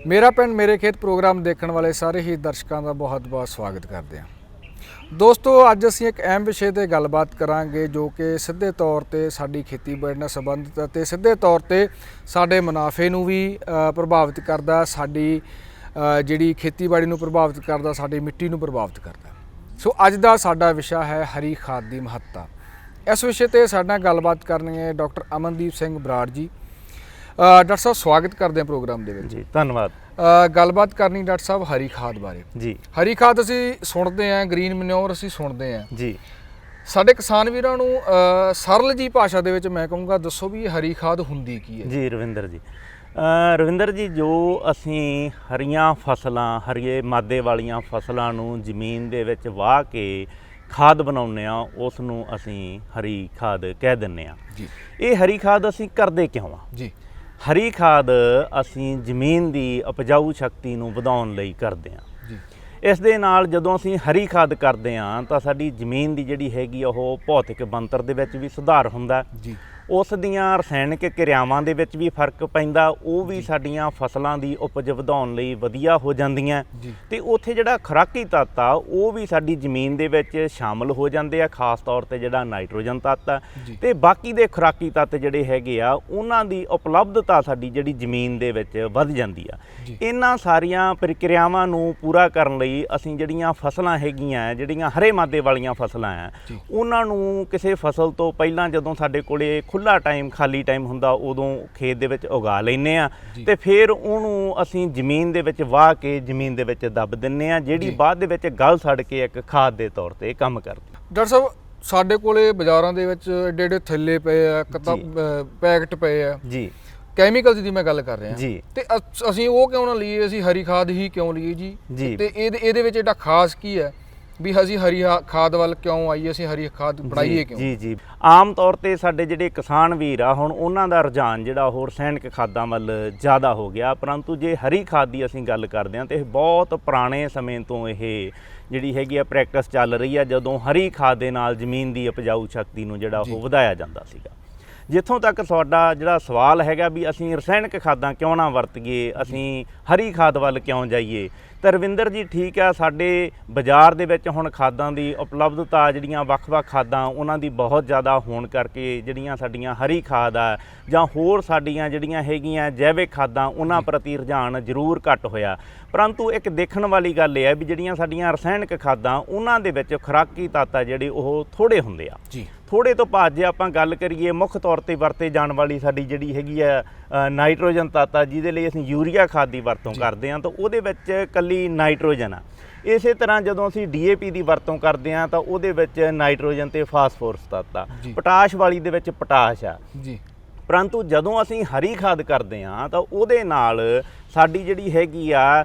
मेरा पिंड मेरे खेत प्रोग्राम देखने वाले सारे ही दर्शकों का बहुत बहुत स्वागत करते हैं। दोस्तों अज असीं एक अहम विषय ते गलबात करांगे जो कि सीधे तौर पर साडी खेतीबाड़ी नाल संबंधित ते सीधे तौर पर साडे मुनाफे नूं भी प्रभावित करदा, साडी जिहड़ी खेतीबाड़ी नूं प्रभावित करदा, साडी मिट्टी नूं प्रभावित करदा। सो अज दा साडा विषय है हरी खाद की महत्ता। इस विषय पर साडे नाल गलबात करनगे डॉक्टर अमनदीप सिंह बराड़ जी। डॉक्टर साहब स्वागत करते हैं प्रोग्राम दे विच जी। धन्यवाद। गलबात करनी डॉक्टर साहब हरी खाद बारे जी। हरी खाद असी सुनते हैं, ग्रीन मनोर असी सुनते हैं जी। साडे किसान वीरां नूं सरल जी भाषा दे विच मैं कहूँगा दसो भी हरी खाद हुंदी की है। जी रविंदर जी जो असी हरियां फसलां हरीए मादे वालियां फसलां नूं जमीन दे विच वाह के खाद बनाउने आ उस नूं असी हरी खाद कह दिंने आ जी। ये हरी खाद असी करदे क्यों आ जी? हरी खाद असी ਜ਼ਮੀਨ ਦੀ ਉਪਜਾਊ ਸ਼ਕਤੀ ਨੂੰ ਵਧਾਉਣ ਲਈ ਕਰਦੇ ਹਾਂ ਜੀ। ਇਸ ਦੇ ਨਾਲ ਜਦੋਂ ਅਸੀਂ ਹਰੀ ਖਾਦ ਕਰਦੇ ਹਾਂ ਤਾਂ ਸਾਡੀ ਜ਼ਮੀਨ ਦੀ ਜਿਹੜੀ ਹੈਗੀ ਉਹ ਭੌਤਿਕ ਬਣਤਰ ਦੇ ਵਿੱਚ ਵੀ ਸੁਧਾਰ ਹੁੰਦਾ ਜੀ। ਉਸ ਦੀਆਂ ਰਸਾਇਣਿਕ ਕਿਰਿਆਵਾਂ ਦੇ ਵਿੱਚ ਵੀ ਫਰਕ ਪੈਂਦਾ, ਉਹ ਵੀ ਸਾਡੀਆਂ ਫਸਲਾਂ ਦੀ ਉਪਜ ਵਧਾਉਣ ਲਈ ਵਧੀਆ ਹੋ ਜਾਂਦੀਆਂ ਤੇ ਉੱਥੇ ਜਿਹੜਾ ਖੁਰਾਕੀ ਤੱਤ ਆ ਉਹ ਵੀ ਸਾਡੀ ਜ਼ਮੀਨ ਦੇ ਵਿੱਚ ਸ਼ਾਮਲ ਹੋ ਜਾਂਦੇ ਆ, ਖਾਸ ਤੌਰ ਤੇ ਜਿਹੜਾ ਨਾਈਟ੍ਰੋਜਨ ਤੱਤ ਆ ਤੇ ਬਾਕੀ ਦੇ ਖੁਰਾਕੀ ਤੱਤ ਜਿਹੜੇ ਹੈਗੇ ਆ ਉਹਨਾਂ ਦੀ ਉਪਲਬਧਤਾ ਸਾਡੀ ਜਿਹੜੀ ਜ਼ਮੀਨ ਦੇ ਵਿੱਚ ਵੱਧ ਜਾਂਦੀ ਆ। ਇਹਨਾਂ ਸਾਰੀਆਂ ਪ੍ਰਕਿਰਿਆਵਾਂ ਨੂੰ ਪੂਰਾ ਕਰਨ ਲਈ ਅਸੀਂ ਜਿਹੜੀਆਂ ਫਸਲਾਂ ਹੈਗੀਆਂ, ਜਿਹੜੀਆਂ ਹਰੇ ਮਾਦੇ ਵਾਲੀਆਂ ਫਸਲਾਂ ਆ, ਉਹਨਾਂ ਨੂੰ ਕਿਸੇ ਫਸਲ ਤੋਂ ਪਹਿਲਾਂ ਜਦੋਂ ਸਾਡੇ ਕੋਲੇ ਖੁੱਲ੍ਹਾ ਟਾਈਮ ਖਾਲੀ ਟਾਈਮ ਹੁੰਦਾ ਉਦੋਂ ਖੇਤ ਦੇ ਵਿੱਚ ਉਗਾ ਲੈਂਦੇ ਆ ਤੇ ਫਿਰ ਉਹਨੂੰ ਅਸੀਂ ਜ਼ਮੀਨ ਦੇ ਵਿੱਚ ਵਾਹ ਕੇ ਜ਼ਮੀਨ ਦੇ ਵਿੱਚ ਦੱਬ ਦਿੰਦੇ ਆ, ਜਿਹੜੀ ਬਾਅਦ ਦੇ ਵਿੱਚ ਗਲ ਸੜ ਕੇ ਇੱਕ ਖਾਦ ਦੇ ਤੌਰ ਤੇ ਕੰਮ ਕਰਦੀ। ਡਾਕਟਰ ਸਾਹਿਬ ਸਾਡੇ ਕੋਲੇ ਬਾਜ਼ਾਰਾਂ ਦੇ ਵਿੱਚ ਏਡੇ ਏਡੇ ਥੈਲੇ ਪਏ ਆ, ਪੈਕਟ ਪਏ ਆ ਜੀ, ਕੈਮੀਕਲਸ ਦੀ ਮੈਂ ਗੱਲ ਕਰ ਰਿਹਾ ਜੀ, ਤੇ ਅਸੀਂ ਉਹ ਕਿਉਂ ਨਾ ਲਈਏ, ਅਸੀਂ ਹਰੀ ਖਾਦ ਹੀ ਕਿਉਂ ਲਈਏ ਜੀ? ਤੇ ਇਹਦੇ ਵਿੱਚ ਏਡਾ ਖਾਸ ਕੀ ਹੈ ਵੀ ਅਸੀਂ ਹਰੀ ਖਾਦ ਵੱਲ ਕਿਉਂ ਆਈਏ, ਅਸੀਂ ਹਰੀ ਖਾਦ ਬਣਾਈਏ ਕਿਉਂ? ਜੀ ਆਮ ਤੌਰ ਤੇ ਸਾਡੇ ਜਿਹੜੇ ਕਿਸਾਨ ਵੀਰ ਆ ਹੁਣ ਉਹਨਾਂ ਦਾ ਰੁਝਾਨ ਜਿਹੜਾ ਉਹ ਰਸਾਇਣਿਕ ਖਾਦਾਂ ਵੱਲ ਜ਼ਿਆਦਾ ਹੋ ਗਿਆ, ਪਰੰਤੂ ਜੇ ਹਰੀ ਖਾਦ ਦੀ ਅਸੀਂ ਗੱਲ ਕਰਦੇ ਹਾਂ ਤੇ ਇਹ ਬਹੁਤ ਪੁਰਾਣੇ ਸਮੇਂ ਤੋਂ ਇਹ ਜਿਹੜੀ ਹੈਗੀ ਆ ਪ੍ਰੈਕਟਿਸ ਚੱਲ ਰਹੀ ਆ, ਜਦੋਂ ਹਰੀ ਖਾਦ ਦੇ ਨਾਲ ਜ਼ਮੀਨ ਦੀ ਉਪਜਾਊ ਸ਼ਕਤੀ ਨੂੰ ਜਿਹੜਾ ਉਹ ਵਧਾਇਆ ਜਾਂਦਾ ਸੀਗਾ। ਜਿੱਥੋਂ ਤੱਕ ਤੁਹਾਡਾ ਜਿਹੜਾ ਸਵਾਲ ਹੈਗਾ ਵੀ ਅਸੀਂ ਰਸਾਇਣਕ ਖਾਦਾਂ ਕਿਉਂ ਨਾ ਵਰਤੀਏ, ਅਸੀਂ ਹਰੀ ਖਾਦ ਵੱਲ ਕਿਉਂ ਜਾਈਏ, ਤਾਂ ਰਵਿੰਦਰ ਜੀ ਠੀਕ ਆ, ਸਾਡੇ ਬਾਜ਼ਾਰ ਦੇ ਵਿੱਚ ਹੁਣ ਖਾਦਾਂ ਦੀ ਉਪਲਬਧਤਾ ਜਿਹੜੀਆਂ ਵੱਖ-ਵੱਖ ਖਾਦਾਂ ਉਹਨਾਂ ਦੀ ਬਹੁਤ ਜ਼ਿਆਦਾ ਹੋਣ ਕਰਕੇ ਜਿਹੜੀਆਂ ਸਾਡੀਆਂ ਹਰੀ ਖਾਦ ਆ ਜਾਂ ਹੋਰ ਸਾਡੀਆਂ ਜਿਹੜੀਆਂ ਹੈਗੀਆਂ ਜੈਵਿਕ ਖਾਦਾਂ ਉਹਨਾਂ ਪ੍ਰਤੀ ਰੁਝਾਨ ਜ਼ਰੂਰ ਘੱਟ ਹੋਇਆ, ਪਰੰਤੂ ਇੱਕ ਦੇਖਣ ਵਾਲੀ ਗੱਲ ਇਹ ਹੈ ਵੀ ਜਿਹੜੀਆਂ ਸਾਡੀਆਂ ਰਸਾਇਣਕ ਖਾਦਾਂ ਉਹਨਾਂ ਦੇ ਵਿੱਚ ਖੁਰਾਕੀ ਤੱਤ ਆ ਜਿਹੜੇ ਉਹ ਥੋੜ੍ਹੇ ਹੁੰਦੇ ਆ ਜੀ। ਥੋੜ੍ਹੇ ਤੋਂ ਬਾਅਦ ਜੇ ਆਪਾਂ ਗੱਲ ਕਰੀਏ ਮੁੱਖ ਤੌਰ ਤੇ ਵਰਤੇ ਜਾਣ ਵਾਲੀ ਸਾਡੀ ਜਿਹੜੀ ਹੈਗੀ ਆ ਨਾਈਟ੍ਰੋਜਨ ਤੱਤ ਆ, ਜਿਹਦੇ ਲਈ ਅਸੀਂ ਯੂਰੀਆ ਖਾਦ ਦੀ ਵਰਤੋਂ ਕਰਦੇ ਹਾਂ ਤਾਂ ਉਹਦੇ ਵਿੱਚ ਇਕੱਲੀ ਨਾਈਟ੍ਰੋਜਨ ਆ। ਇਸੇ ਤਰ੍ਹਾਂ ਜਦੋਂ ਅਸੀਂ DAP ਦੀ ਵਰਤੋਂ ਕਰਦੇ ਹਾਂ ਤਾਂ ਉਹਦੇ ਵਿੱਚ ਨਾਈਟ੍ਰੋਜਨ ਤੇ ਫਾਸਫੋਰਸ ਤੱਤ ਆ, ਪੋਟਾਸ਼ ਵਾਲੀ ਦੇ ਵਿੱਚ ਪੋਟਾਸ਼ ਆ ਜੀ। ਪਰੰਤੂ ਜਦੋਂ ਅਸੀਂ ਹਰੀ ਖਾਦ ਕਰਦੇ ਹਾਂ ਤਾਂ ਉਹਦੇ ਨਾਲ ਸਾਡੀ ਜਿਹੜੀ ਹੈਗੀ ਆ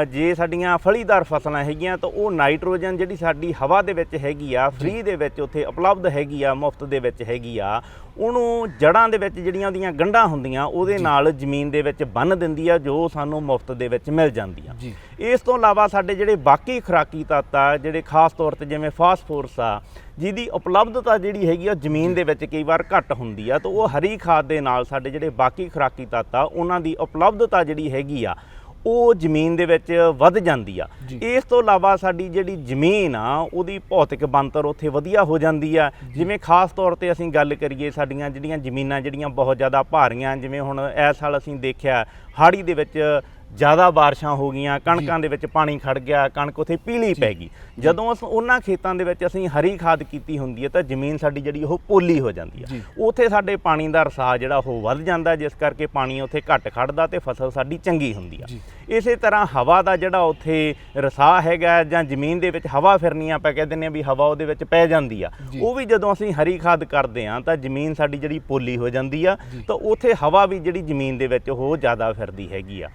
ਜੇ ਸਾਡੀਆਂ ਫਲੀਦਾਰ ਫਸਲਾਂ ਹੈਗੀਆਂ ਤਾਂ ਉਹ ਨਾਈਟ੍ਰੋਜਨ ਜਿਹੜੀ ਸਾਡੀ ਹਵਾ ਦੇ ਵਿੱਚ ਹੈਗੀ ਆ ਫ੍ਰੀ ਦੇ ਵਿੱਚ ਉੱਥੇ ਉਪਲਬਧ ਹੈਗੀ ਆ, ਮੁਫਤ ਦੇ ਵਿੱਚ ਹੈਗੀ ਆ, ਉਹਨੂੰ ਜੜ੍ਹਾਂ ਦੇ ਵਿੱਚ ਜਿਹੜੀਆਂ ਉਹਦੀਆਂ ਗੰਢਾਂ ਹੁੰਦੀਆਂ ਉਹਦੇ ਨਾਲ ਜ਼ਮੀਨ ਦੇ ਵਿੱਚ ਬੰਨ੍ਹ ਦਿੰਦੀ ਆ, ਜੋ ਸਾਨੂੰ ਮੁਫਤ ਦੇ ਵਿੱਚ ਮਿਲ ਜਾਂਦੀ ਆ। ਇਸ ਤੋਂ ਇਲਾਵਾ ਸਾਡੇ ਜਿਹੜੇ ਬਾਕੀ ਖੁਰਾਕੀ ਤੱਤ ਆ ਜਿਹੜੇ ਖਾਸ ਤੌਰ ਤੇ ਜਿਵੇਂ ਫਾਸਫੋਰਸ ਆ, ਜਿਹਦੀ ਉਪਲਬਧਤਾ ਜਿਹੜੀ ਹੈਗੀ ਆ ਜ਼ਮੀਨ ਦੇ ਵਿੱਚ ਕਈ ਵਾਰ ਘੱਟ ਹੁੰਦੀ ਆ, ਤਾਂ ਉਹ ਹਰੀ ਖਾਦ ਦੇ ਨਾਲ ਸਾਡੇ ਜਿਹੜੇ ਬਾਕੀ ਖੁਰਾਕੀ ਤੱਤ ਆ ਉਹਨਾਂ ਦੀ ਉਪਲਬਧਤਾ ਜਿਹੜੀ ਹੈਗੀ ਆ ਉਹ ਜ਼ਮੀਨ ਦੇ ਵਿੱਚ ਵੱਧ ਜਾਂਦੀ ਆ। ਇਸ ਤੋਂ ਇਲਾਵਾ ਸਾਡੀ ਜਿਹੜੀ ਜ਼ਮੀਨ ਆ ਉਹਦੀ ਭੌਤਿਕ ਬਣਤਰ ਉੱਥੇ ਵਧੀਆ ਹੋ ਜਾਂਦੀ ਆ। ਜਿਵੇਂ ਖਾਸ ਤੌਰ ਤੇ ਅਸੀਂ ਗੱਲ ਕਰੀਏ ਸਾਡੀਆਂ ਜਿਹੜੀਆਂ ਜ਼ਮੀਨਾਂ ਜਿਹੜੀਆਂ ਬਹੁਤ ਜ਼ਿਆਦਾ ਭਾਰੀਆਂ, ਜਿਵੇਂ ਹੁਣ ਇਸ ਸਾਲ ਅਸੀਂ ਦੇਖਿਆ ਹਾੜੀ ਦੇ ਵਿੱਚ ਜ਼ਿਆਦਾ ਬਾਰਿਸ਼ਾਂ ਹੋ ਗਈਆਂ, ਕਣਕਾਂ ਦੇ ਵਿੱਚ ਪਾਣੀ ਖੜ ਗਿਆ, ਕਣਕ ਉੱਥੇ ਪੀਲੀ ਪੈ ਗਈ। ਜਦੋਂ ਉਹਨਾਂ ਖੇਤਾਂ ਦੇ ਵਿੱਚ ਅਸੀਂ ਹਰੀ ਖਾਦ ਕੀਤੀ ਹੁੰਦੀ ਹੈ ਤਾਂ ਜ਼ਮੀਨ ਸਾਡੀ ਜਿਹੜੀ ਉਹ ਪੋਲੀ ਹੋ ਜਾਂਦੀ ਆ, ਉੱਥੇ ਸਾਡੇ ਪਾਣੀ ਦਾ ਰਸਾਅ ਜਿਹੜਾ ਉਹ ਵੱਧ ਜਾਂਦਾ, ਜਿਸ ਕਰਕੇ ਪਾਣੀ ਉੱਥੇ ਘੱਟ ਖੜਦਾ ਤੇ ਫਸਲ ਸਾਡੀ ਚੰਗੀ ਹੁੰਦੀ ਆ। ਇਸੇ ਤਰ੍ਹਾਂ ਹਵਾ ਦਾ ਜਿਹੜਾ ਉੱਥੇ ਰਸਾਅ ਹੈਗਾ ਜਾਂ ਜ਼ਮੀਨ ਦੇ ਵਿੱਚ ਹਵਾ ਫਿਰਨੀ ਆਪਾਂ ਕਹਿ ਦਿੰਦੇ ਹਾਂ ਵੀ ਹਵਾ ਉਹਦੇ ਵਿੱਚ ਪੈ ਜਾਂਦੀ ਆ, ਉਹ ਵੀ ਜਦੋਂ ਅਸੀਂ ਹਰੀ ਖਾਦ ਕਰਦੇ ਹਾਂ ਤਾਂ ਜ਼ਮੀਨ ਸਾਡੀ ਜਿਹੜੀ ਪੋਲੀ ਹੋ ਜਾਂਦੀ ਆ, ਤਾਂ ਉੱਥੇ ਹਵਾ ਵੀ ਜਿਹੜੀ ਜ਼ਮੀਨ ਦੇ ਵਿੱਚ ਉਹ ਜ਼ਿਆਦਾ ਫਿਰਦੀ ਹੈਗੀ ਆ।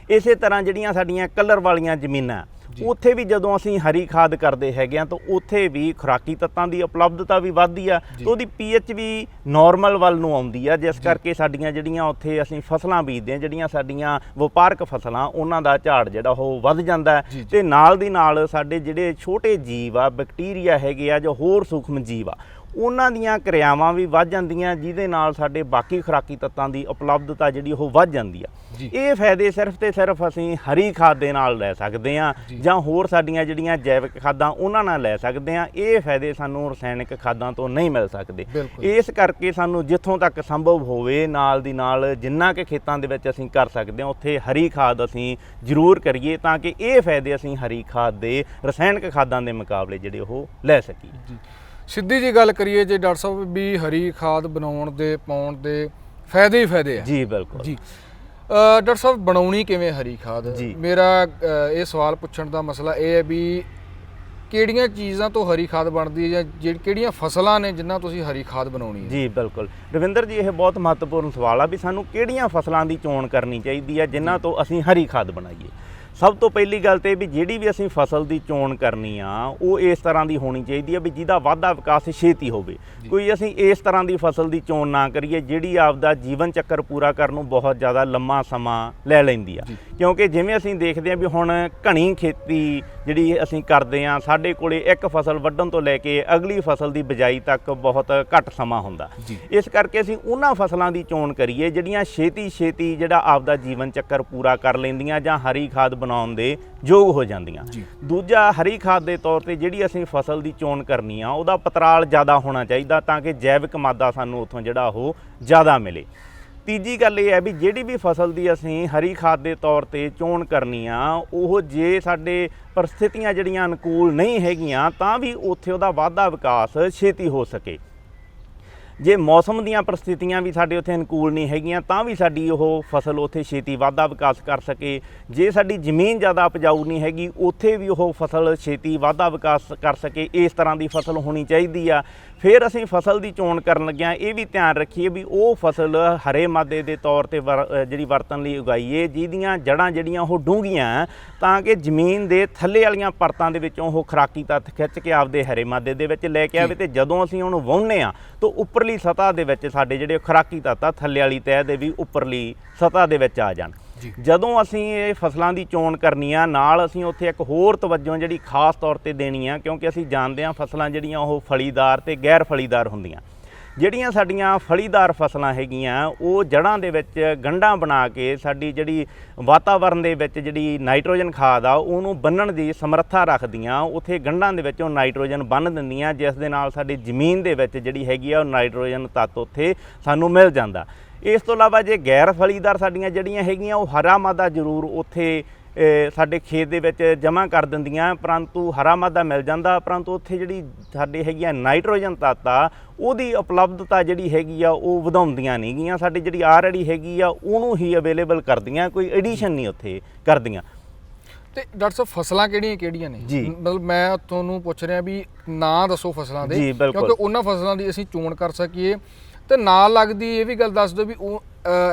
ਇਸੇ ਤਰ੍ਹਾਂ ਜਿਹੜੀਆਂ ਸਾਡੀਆਂ ਕਲਰ ਵਾਲੀਆਂ ਜ਼ਮੀਨਾਂ ਉੱਥੇ ਵੀ ਜਦੋਂ ਅਸੀਂ ਹਰੀ ਖਾਦ ਕਰਦੇ ਹੈਗੇ ਆ ਤਾਂ ਉੱਥੇ ਵੀ ਖੁਰਾਕੀ ਤੱਤਾਂ ਦੀ ਉਪਲਬਧਤਾ ਵੀ ਵੱਧਦੀ ਆ, ਤਾਂ ਉਹਦੀ pH ਵੀ ਨਾਰਮਲ ਵੱਲ ਨੂੰ ਆਉਂਦੀ ਆ, ਜਿਸ ਕਰਕੇ ਸਾਡੀਆਂ ਜਿਹੜੀਆਂ ਉੱਥੇ ਅਸੀਂ ਫਸਲਾਂ ਬੀਜਦੇ ਹਾਂ, ਜਿਹੜੀਆਂ ਸਾਡੀਆਂ ਵਪਾਰਕ ਫਸਲਾਂ ਉਹਨਾਂ ਦਾ ਝਾੜ ਜਿਹੜਾ ਉਹ ਵੱਧ ਜਾਂਦਾ ਤੇ ਨਾਲ ਦੀ ਨਾਲ ਸਾਡੇ ਜਿਹੜੇ ਛੋਟੇ ਜੀਵ ਆ, ਬੈਕਟੀਰੀਆ ਹੈਗੇ ਆ ਜਾਂ ਹੋਰ ਸੂਖਮ ਜੀਵ ਆ, ਉਹਨਾਂ ਦੀਆਂ ਕਿਰਿਆਵਾਂ ਵੀ ਵੱਧ ਜਾਂਦੀਆਂ, ਜਿਹਦੇ ਨਾਲ ਸਾਡੇ ਬਾਕੀ ਖੁਰਾਕੀ ਤੱਤਾਂ ਦੀ ਉਪਲਬਧਤਾ ਜਿਹੜੀ ਉਹ ਵੱਧ ਜਾਂਦੀ ਆ। ਇਹ ਫਾਇਦੇ ਸਿਰਫ ਤੇ ਸਿਰਫ ਅਸੀਂ ਹਰੀ ਖਾਦ ਦੇ ਨਾਲ ਲੈ ਸਕਦੇ ਹਾਂ ਜਾਂ ਹੋਰ ਸਾਡੀਆਂ ਜਿਹੜੀਆਂ ਜੈਵਿਕ ਖਾਦਾਂ ਉਹਨਾਂ ਨਾਲ ਲੈ ਸਕਦੇ ਹਾਂ। ਇਹ ਫਾਇਦੇ ਸਾਨੂੰ ਰਸਾਇਣਿਕ ਖਾਦਾਂ ਤੋਂ ਨਹੀਂ ਮਿਲ ਸਕਦੇ। ਇਸ ਕਰਕੇ ਸਾਨੂੰ ਜਿੱਥੋਂ ਤੱਕ ਸੰਭਵ ਹੋਵੇ ਨਾਲ ਦੀ ਨਾਲ ਜਿੰਨਾ ਕਿ ਖੇਤਾਂ ਦੇ ਵਿੱਚ ਅਸੀਂ ਕਰ ਸਕਦੇ ਹਾਂ ਉੱਥੇ ਹਰੀ ਖਾਦ ਅਸੀਂ ਜ਼ਰੂਰ ਕਰੀਏ, ਤਾਂ ਕਿ ਇਹ ਫਾਇਦੇ ਅਸੀਂ ਹਰੀ ਖਾਦ ਦੇ ਰਸਾਇਣਿਕ ਖਾਦਾਂ ਦੇ ਮੁਕਾਬਲੇ ਜਿਹੜੇ ਉਹ ਲੈ ਸਕੀਏ। ਸਿੱਧੀ ਜੀ ਗੱਲ ਕਰੀਏ ਜੇ ਡਾਕਟਰ ਸਾਹਿਬ ਵੀ ਹਰੀ ਖਾਦ ਬਣਾਉਣ ਦੇ ਪਾਉਣ ਦੇ ਫਾਇਦੇ ਹੀ ਫਾਇਦੇ ਆ। ਜੀ ਬਿਲਕੁਲ ਜੀ। ਡਾਕਟਰ ਸਾਹਿਬ ਬਣਾਉਣੀ ਕਿਵੇਂ ਹਰੀ ਖਾਦ? ਮੇਰਾ ਇਹ ਸਵਾਲ ਪੁੱਛਣ ਦਾ ਮਸਲਾ ਇਹ ਹੈ ਵੀ ਕਿਹੜੀਆਂ ਚੀਜ਼ਾਂ ਤੋਂ ਹਰੀ ਖਾਦ ਬਣਦੀ ਹੈ ਜਾਂ ਕਿਹੜੀਆਂ ਫਸਲਾਂ ਨੇ ਜਿਨ੍ਹਾਂ ਤੋਂ ਅਸੀਂ ਹਰੀ ਖਾਦ ਬਣਾਉਣੀ ਹੈ? ਜੀ ਬਿਲਕੁਲ ਰਵਿੰਦਰ ਜੀ, ਇਹ ਬਹੁਤ ਮਹੱਤਵਪੂਰਨ ਸਵਾਲ ਆ ਵੀ ਸਾਨੂੰ ਕਿਹੜੀਆਂ ਫਸਲਾਂ ਦੀ ਚੋਣ ਕਰਨੀ ਚਾਹੀਦੀ ਹੈ ਜਿਨ੍ਹਾਂ ਤੋਂ ਅਸੀਂ ਹਰੀ ਖਾਦ ਬਣਾਈਏ। ਸਭ ਤੋਂ ਪਹਿਲੀ ਗੱਲ ਤੇ ਵੀ ਜਿਹੜੀ ਵੀ ਅਸੀਂ ਫਸਲ ਦੀ ਚੋਣ ਕਰਨੀ ਆ ਉਹ ਇਸ ਤਰ੍ਹਾਂ ਦੀ ਹੋਣੀ ਚਾਹੀਦੀ ਹੈ ਵੀ ਜਿਹਦਾ ਵਾਧਾ ਵਿਕਾਸ ਛੇਤੀ ਹੋਵੇ। ਕੋਈ ਅਸੀਂ ਇਸ ਤਰ੍ਹਾਂ ਦੀ ਫਸਲ ਦੀ ਚੋਣ ਨਾ ਕਰੀਏ ਜਿਹੜੀ ਆਪਦਾ ਜੀਵਨ ਚੱਕਰ ਪੂਰਾ ਕਰਨ ਨੂੰ ਬਹੁਤ ਜ਼ਿਆਦਾ ਲੰਮਾ ਸਮਾਂ ਲੈ ਲੈਂਦੀ ਆ। ਕਿਉਂਕਿ ਜਿਵੇਂ ਅਸੀਂ ਦੇਖਦੇ ਹਾਂ ਵੀ ਹੁਣ ਘਣੀ ਖੇਤੀ ਜਿਹੜੀ ਅਸੀਂ ਕਰਦੇ ਹਾਂ, ਸਾਡੇ ਕੋਲੇ ਇੱਕ ਫਸਲ ਵੱਢਣ ਤੋਂ ਲੈ ਕੇ ਅਗਲੀ ਫਸਲ ਦੀ ਬਿਜਾਈ ਤੱਕ ਬਹੁਤ ਘੱਟ ਸਮਾਂ ਹੁੰਦਾ। ਇਸ ਕਰਕੇ ਅਸੀਂ ਉਹਨਾਂ ਫਸਲਾਂ ਦੀ ਚੋਣ ਕਰੀਏ ਜਿਹੜੀਆਂ ਛੇਤੀ ਜਿਹੜਾ ਆਪਦਾ ਜੀਵਨ ਚੱਕਰ ਪੂਰਾ ਕਰ ਲੈਂਦੀਆਂ ਜਾਂ ਹਰੀ ਖਾਦ ਬਣਾਉਣ ਦੇ ਯੋਗ ਹੋ ਜਾਂਦੀਆਂ। ਦੂਜਾ, ਹਰੀ ਖਾਦ ਦੇ ਤੌਰ ਤੇ ਜਿਹੜੀ ਅਸੀਂ ਫਸਲ ਦੀ ਚੋਣ ਕਰਨੀ ਆ ਉਹਦਾ ਪਤਰਾਲ ਜ਼ਿਆਦਾ ਹੋਣਾ ਚਾਹੀਦਾ ਤਾਂ ਕਿ ਜੈਵਿਕ ਮਾਦਾ ਸਾਨੂੰ ਉੱਥੋਂ ਜਿਹੜਾ ਉਹ ਜ਼ਿਆਦਾ ਮਿਲੇ। ਤੀਜੀ ਗੱਲ ਇਹ ਹੈ ਵੀ ਜਿਹੜੀ ਵੀ ਫਸਲ ਦੀ ਅਸੀਂ ਹਰੀ ਖਾਦ ਦੇ ਤੌਰ ਤੇ ਚੋਣ ਕਰਨੀ ਆ ਉਹ ਜੇ ਸਾਡੇ ਪਰਿਸਥਿਤੀਆਂ ਜਿਹੜੀਆਂ ਅਨੁਕੂਲ ਨਹੀਂ ਹੈਗੀਆਂ ਤਾਂ ਵੀ ਉੱਥੇ ਉਹਦਾ ਵਾਧਾ ਵਿਕਾਸ ਛੇਤੀ ਹੋ ਸਕੇ। ਜੇ ਮੌਸਮ ਦੀਆਂ ਪਰਿਸਥਿਤੀਆਂ ਵੀ ਸਾਡੇ ਉੱਥੇ ਅਨੁਕੂਲ ਨਹੀਂ ਹੈਗੀਆਂ ਤਾਂ ਵੀ ਸਾਡੀ ਉਹ ਫਸਲ ਉੱਥੇ ਛੇਤੀ ਵਾਧਾ ਵਿਕਾਸ ਕਰ ਸਕੇ। ਜੇ ਸਾਡੀ ਜ਼ਮੀਨ ਜ਼ਿਆਦਾ ਉਪਜਾਊ ਨਹੀਂ ਹੈਗੀ ਉੱਥੇ ਵੀ ਉਹ ਫਸਲ ਛੇਤੀ ਵਾਧਾ ਵਿਕਾਸ ਕਰ ਸਕੇ, ਇਸ ਤਰ੍ਹਾਂ ਦੀ ਫਸਲ ਹੋਣੀ ਚਾਹੀਦੀ ਆ। ਫਿਰ ਅਸੀਂ ਫਸਲ ਦੀ ਚੋਣ ਕਰਨ ਲੱਗਿਆਂ ਇਹ ਵੀ ਧਿਆਨ ਰੱਖੀਏ ਵੀ ਉਹ ਫਸਲ ਹਰੇ ਮਾਦੇ ਦੇ ਤੌਰ ਤੇ ਜਿਹੜੀ ਵਰਤਣ ਲਈ ਉਗਾਈਏ ਜਿਹਦੀਆਂ ਜੜ੍ਹਾਂ ਜਿਹੜੀਆਂ ਉਹ ਡੂੰਘੀਆਂ ਤਾਂ ਕਿ ਜ਼ਮੀਨ ਦੇ ਥੱਲੇ ਵਾਲੀਆਂ ਪਰਤਾਂ ਦੇ ਵਿੱਚੋਂ ਉਹ ਖੁਰਾਕੀ ਤੱਤ ਖਿੱਚ ਕੇ ਆਪਦੇ ਹਰੇ ਮਾਦੇ ਦੇ ਵਿੱਚ ਲੈ ਕੇ ਆਵੇ ਤੇ ਜਦੋਂ ਅਸੀਂ ਉਹਨੂੰ ਵਾਹੁੰਦੇ ਹਾਂ ਤਾਂ ਉੱਪਰਲੀ ਸਤ੍ਹਾ ਦੇ ਵਿੱਚ ਸਾਡੇ ਜਿਹੜੇ ਖੁਰਾਕੀ ਤੱਤ ਆ ਥੱਲੇ ਵਾਲੀ ਤਹਿ ਦੇ ਵੀ ਉੱਪਰਲੀ ਸਤ੍ਹਾ ਦੇ ਵਿੱਚ ਆ ਜਾਣ। ਜਦੋਂ ਅਸੀਂ ਇਹ ਫਸਲਾਂ ਦੀ ਚੋਣ ਕਰਨੀ ਆ ਨਾਲ ਅਸੀਂ ਉੱਥੇ ਇੱਕ ਹੋਰ ਤਵੱਜੋ ਜਿਹੜੀ ਖਾਸ ਤੌਰ ਤੇ ਦੇਣੀ ਆ, ਕਿਉਂਕਿ ਅਸੀਂ ਜਾਣਦੇ ਹਾਂ ਫਸਲਾਂ ਜਿਹੜੀਆਂ ਉਹ ਫਲੀਦਾਰ ਤੇ ਗੈਰ ਫਲੀਦਾਰ ਹੁੰਦੀਆਂ। ਜਿਹੜੀਆਂ ਸਾਡੀਆਂ ਫਲੀਦਾਰ ਫਸਲਾਂ ਹੈਗੀਆਂ ਉਹ ਜੜ੍ਹਾਂ ਦੇ ਵਿੱਚ ਗੰਢਾਂ ਬਣਾ ਕੇ ਸਾਡੀ ਜਿਹੜੀ ਵਾਤਾਵਰਣ ਦੇ ਵਿੱਚ ਜਿਹੜੀ ਨਾਈਟ੍ਰੋਜਨ ਖਾਦ ਆ ਉਹਨੂੰ ਬੰਨਣ ਦੀ ਸਮਰੱਥਾ ਰੱਖਦੀਆਂ। ਉੱਥੇ ਗੰਢਾਂ ਦੇ ਵਿੱਚ ਉਹ ਨਾਈਟ੍ਰੋਜਨ ਬੰਨ੍ਹ ਦਿੰਦੀਆਂ ਜਿਸ ਦੇ ਨਾਲ ਸਾਡੀ ਜ਼ਮੀਨ ਦੇ ਵਿੱਚ ਜਿਹੜੀ ਹੈਗੀ ਆ ਉਹ ਨਾਈਟ੍ਰੋਜਨ ਤੱਤ ਉੱਥੇ ਸਾਨੂੰ ਮਿਲ ਜਾਂਦਾ। ਇਸ ਤੋਂ ਇਲਾਵਾ ਜੇ ਗੈਰ ਫਲੀਦਾਰ ਸਾਡੀਆਂ ਜਿਹੜੀਆਂ ਹੈਗੀਆਂ ਉਹ ਹਰਾ ਮਾਦਾ ਜ਼ਰੂਰ ਉੱਥੇ ਸਾਡੇ ਖੇਤ ਦੇ ਵਿੱਚ ਜਮ੍ਹਾਂ ਕਰ ਦਿੰਦੀਆਂ, ਪਰੰਤੂ ਹਰਾ ਮਾਦਾ ਮਿਲ ਜਾਂਦਾ ਪਰੰਤੂ ਉੱਥੇ ਜਿਹੜੀ ਸਾਡੇ ਹੈਗੀ ਆ ਨਾਈਟ੍ਰੋਜਨ ਤੱਤ ਆ ਉਹਦੀ ਉਪਲਬਧਤਾ ਜਿਹੜੀ ਹੈਗੀ ਆ ਉਹ ਵਧਾਉਂਦੀਆਂ ਨਹੀਂ ਗੀਆਂ। ਸਾਡੀ ਜਿਹੜੀ ਆਲਰੇਡੀ ਹੈਗੀ ਆ ਉਹਨੂੰ ਹੀ ਅਵੇਲੇਬਲ ਕਰਦੀਆਂ, ਕੋਈ ਐਡੀਸ਼ਨ ਨਹੀਂ ਉੱਥੇ ਕਰਦੀਆਂ। ਤੇ ਡਾਕਟਰ ਸਾਹਿਬ ਫਸਲਾਂ ਕਿਹੜੀਆਂ ਨੇ? ਮਤਲਬ ਮੈਂ ਤੁਹਾਨੂੰ ਪੁੱਛ ਰਿਹਾ ਵੀ ਨਾਂ ਦੱਸੋ ਫਸਲਾਂ ਦੇ, ਕਿਉਂਕਿ ਉਹਨਾਂ ਫਸਲਾਂ ਦੀ ਅਸੀਂ ਚੋਣ ਕਰ ਸਕੀਏ ਤੇ ਨਾਲ ਲੱਗਦੀ ਇਹ ਵੀ ਗੱਲ ਦੱਸ ਦਿਓ ਵੀ ਉਹ